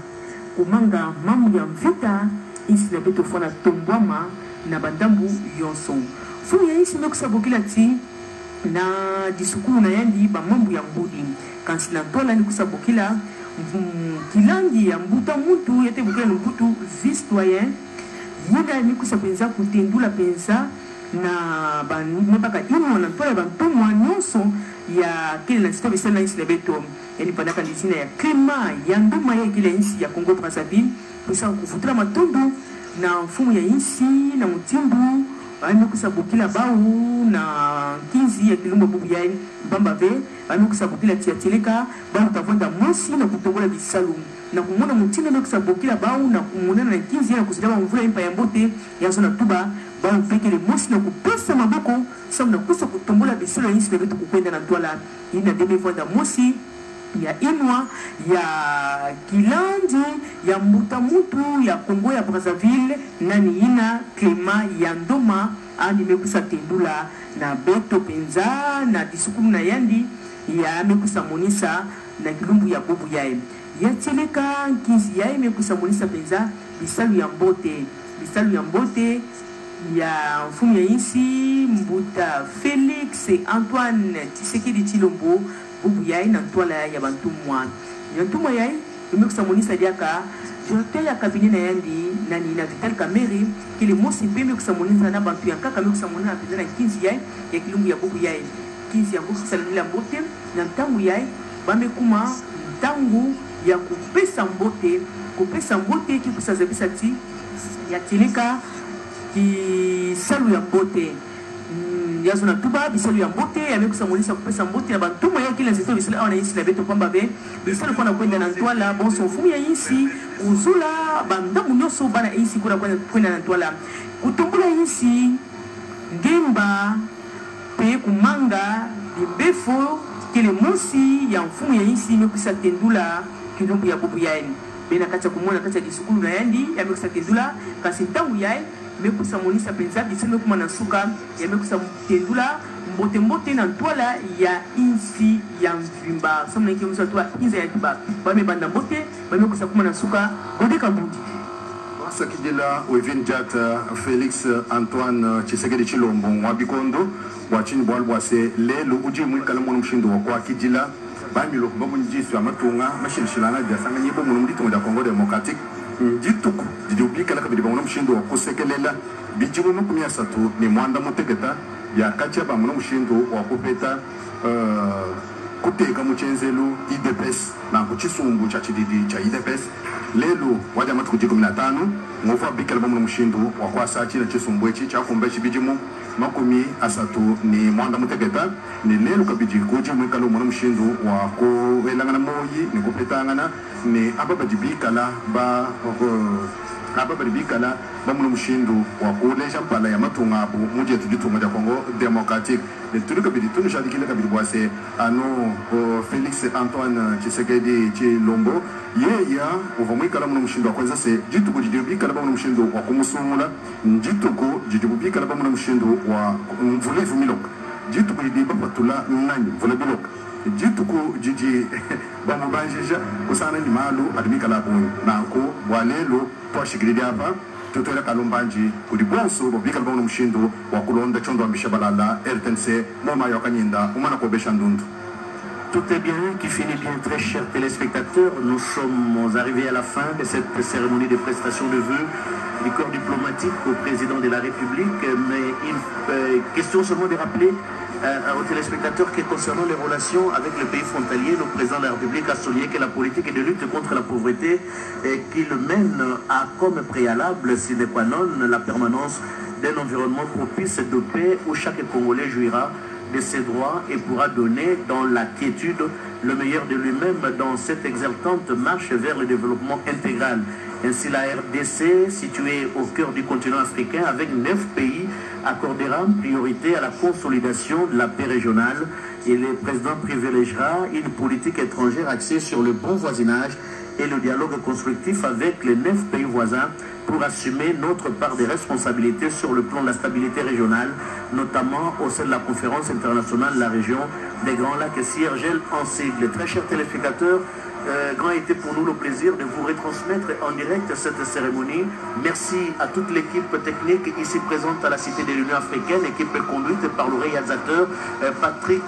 H: kumanga mambo ya mvita isi na beto fona tombwama na bandambu yonso fu ya isi mekusa bokila ti na disukuru na yandi ba mambo ya mbudi kansi na tola ni kusabokila kilangi ya mbuta mutu yete bokila mbutu vice-doyen yenda ni kusapenza kutendula penza na banibaka ino na tola bantumwa nyonso ya kile na sito bisana isi na beto yani pandaka lisina ya klima ya nduma ya kile isi ya Congo Brazzaville kusa kufutula matundu na mfumu ya isi na mutimbu amekusa bukila bau na kinzi ya kilumba bubu ya mbamba ve amekusa bukila tiatilika bau tavonda mosi na kutongola bisalu na kumona mutina amekusa bukila bau na kumunana na kinzi ya kusidaba mvula impa ya mbote ya zona tuba bau pekele mosi na kupesa maboko samu na kusa kutongola bisalu ya isi na vitu kukwenda na tuala ina deme vonda mosi ya inwa ya kilandi ya mbuta mutu ya Congo ya Brazzaville nani ina klima ya ndoma ani mekusa tendula na beto penza na disukuru na yandi ya mekusa monisa na kilumbu ya bobu yae ya teleka kinzi yae mekusa monisa penza bisalu ya mbote ya mfumu ya insi mbuta Félix Antoine Tshisekedi Tshilombo bubu yai na tola ya bantumwa ya ntumwa yai imekusa monisa diaka
G: directeur ya cabinet na yandi nani na Vital Kamerhe kile mosi mpembe kusamuniza na bantu ya kaka mimi kusamuniza na pendana 15 yai ya kilungu ya buku yai 15 ya buku salila mbote na ntangu yai bamekuma ntangu ya kupesa mbote kikusazabisa ti ya tilika ki salu ya mbote yazo na tuba bisalu ya mbote yamekusamulisha kupesa mbote na bantu moya kila nzito bisalu awana yinsi na beto kwamba be bisalu kwa na kwenda na ntwala bonso mfumu ya yinsi uzula bandamu nyoso bana yinsi kuna kwenda na ntwala kutumbula yinsi ngemba pe kumanga bibefo kile mosi ya mfumu ya yinsi imekusa tendula kilumbu ya bubu yaeni bena kacha kumona kacha disukulu na yandi yamekusa tendula kasi ntangu yae mekusa monisa penza biseme kuma na suka yamekusa tendula mbote na ntwala ya insi ya mvimba somna iki msa tuwa inza ya tiba bame banda mbote bamekusa kuma na suka Gode Kabundi
J: Basa kijela Wevin Jata Felix Antoine Tshisekedi Tshilombo wabikondo wachini bwalbwase lelo uji mwikala mwana mshindo wakwa kijila bamilo babu njisu ya matunga mashilishilana biasanga nyibo mwana mditongo ya Congo Democratic njituku jidubika la kabidi mwana mshindo wakusekelela bijibu makumia satu ni mwanda muteketa ya kacha ba mwana mshindo wakupeta kuteka muchenzelu IDPS na kuchisumbu cha chididi cha IDPS lelo waja matu kujiko 15 ngofa bikala ba mwana mshindo wakwasa chila chisumbu echi cha kumbechi bijimu makumi asatu ni mwanda muteketa ni lelo kabiji kuji mwikala mwana mshindo wako welangana moyi ni kupetangana ni ababajibikala ba bikala bamuna mushindu wa kuleja mpala ya matungabu muje tujitunga ja Congo Democratic de tulika bidi tunu shadikile kabidi bwase ano Felix Antoine Tshisekedi Tshilombo yeya uvamwikala muna mushindu wa kwanza se jituko jidibikala bamuna mushindu wa kumusumula jituko jidibikala bamuna mushindu wa mvulevu miloka jituko jidiba patula nani mvule biloka jituko jiji bamubanjija kusana ni malu adimikala buni nanko bwalelo twashikiridi hapa tutoela kalumbanji kudi bonso bobika bauna mushindo wa kulonda chondo ambisha balala RTNC moma yakanyinda umana kobesha ndundu.
A: Tout est bien, qui finit bien, très chers téléspectateurs. Nous sommes arrivés à la fin de cette cérémonie de prestation de vœux du corps diplomatique au président de la République. Mais question seulement de rappeler aux téléspectateurs que concernant les relations avec le pays frontalier, le président de la République a souligné que la politique de lutte contre la pauvreté qu'il mène a comme préalable, sine qua non, la permanence d'un environnement propice de paix où chaque Congolais jouira de ses droits et pourra donner dans la quiétude le meilleur de lui-même dans cette exaltante marche vers le développement intégral. Ainsi, la RDC, située au cœur du continent africain, avec 9 pays, accordera priorité à la consolidation de la paix régionale et le président privilégiera une politique étrangère axée sur le bon voisinage et le dialogue constructif avec les 9 pays voisins pour assumer notre part des responsabilités sur le plan de la stabilité régionale, notamment au sein de la conférence internationale de la région des Grands Lacs et CIRGEL en sigle. Très chers téléspectateurs, grand été pour nous le plaisir de vous retransmettre en direct cette cérémonie. Merci à toute l'équipe technique ici présente à la Cité de l'Union africaine, équipe conduite par le réalisateur Patrick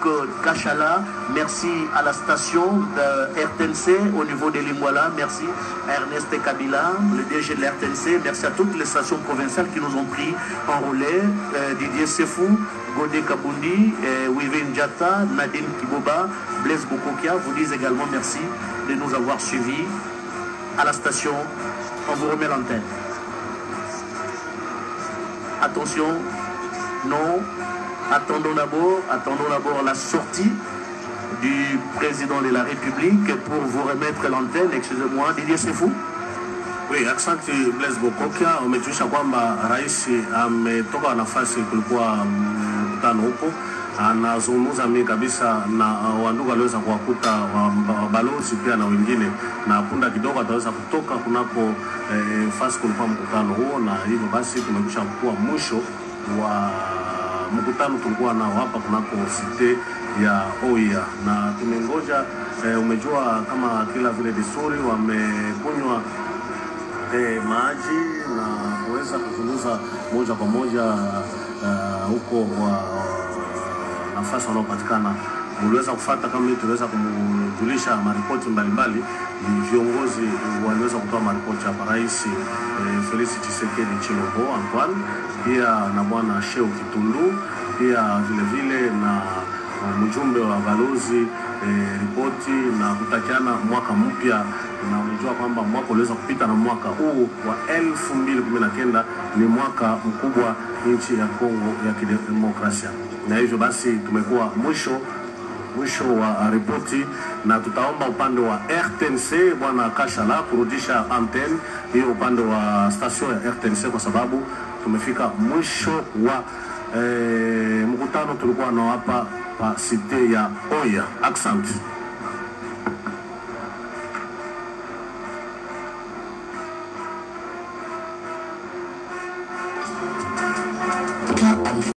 A: Kachala. Merci à la station de RTNC au niveau de Lingwala. Merci à Ernest Kabila, le DG de la RTNC. Merci à toutes les stations provinciales qui nous ont pris en relais. Didier Sefou, Gode Kabundi, Wivin Jata, Nadine Kiboba, Blaise Bokokia vous disent également merci de nous avoir suivis à la station. On vous remet l'antenne. Attention, non, attendons d'abord la sortie du président de la République pour vous remettre l'antenne. Excusez-moi, Didier Sefou.
I: Oui, asante Blaise Bokokia, umejulisha kwamba rais ametoka nafasi kulikuwa mkutano huko, anazungumza mimi kabisa na wandugu aliweza kuwakuta balozi pia na wengine, na punda kidogo ataweza kutoka kunako fasi kulikuwa mkutano huo, na hivyo basi tumekwisha kuwa mwisho wa mkutano tulikuwa nao hapa kunako site ya Oia, na tumengoja umejua kama kila vile desturi wamekunywa maji na kuweza kuzungumza moja kwa moja huko kwa nafasi wanaopatikana mliweza kufuata kama tuliweza kumjulisha maripoti mbalimbali, ni viongozi waliweza kutoa maripoti hapa, Rais Felix Tshisekedi Tshilombo Antoine, pia na bwana Sheu Kitundu, pia vile na mjumbe wa balozi ripoti na kutakiana mwaka mpya, na unajua kwamba mwaka uliweza kupita na mwaka huu wa 2019 ni mwaka mkubwa nchi ya Kongo ya Kidemokrasia. Na hivyo basi tumekuwa mwisho wa ripoti, na tutaomba upande wa RTNC bwana Kashala kurudisha antenne hiyo upande wa station ya RTNC, kwa sababu tumefika mwisho wa mkutano tulikuwa na hapa pa site ya Oya. Accent.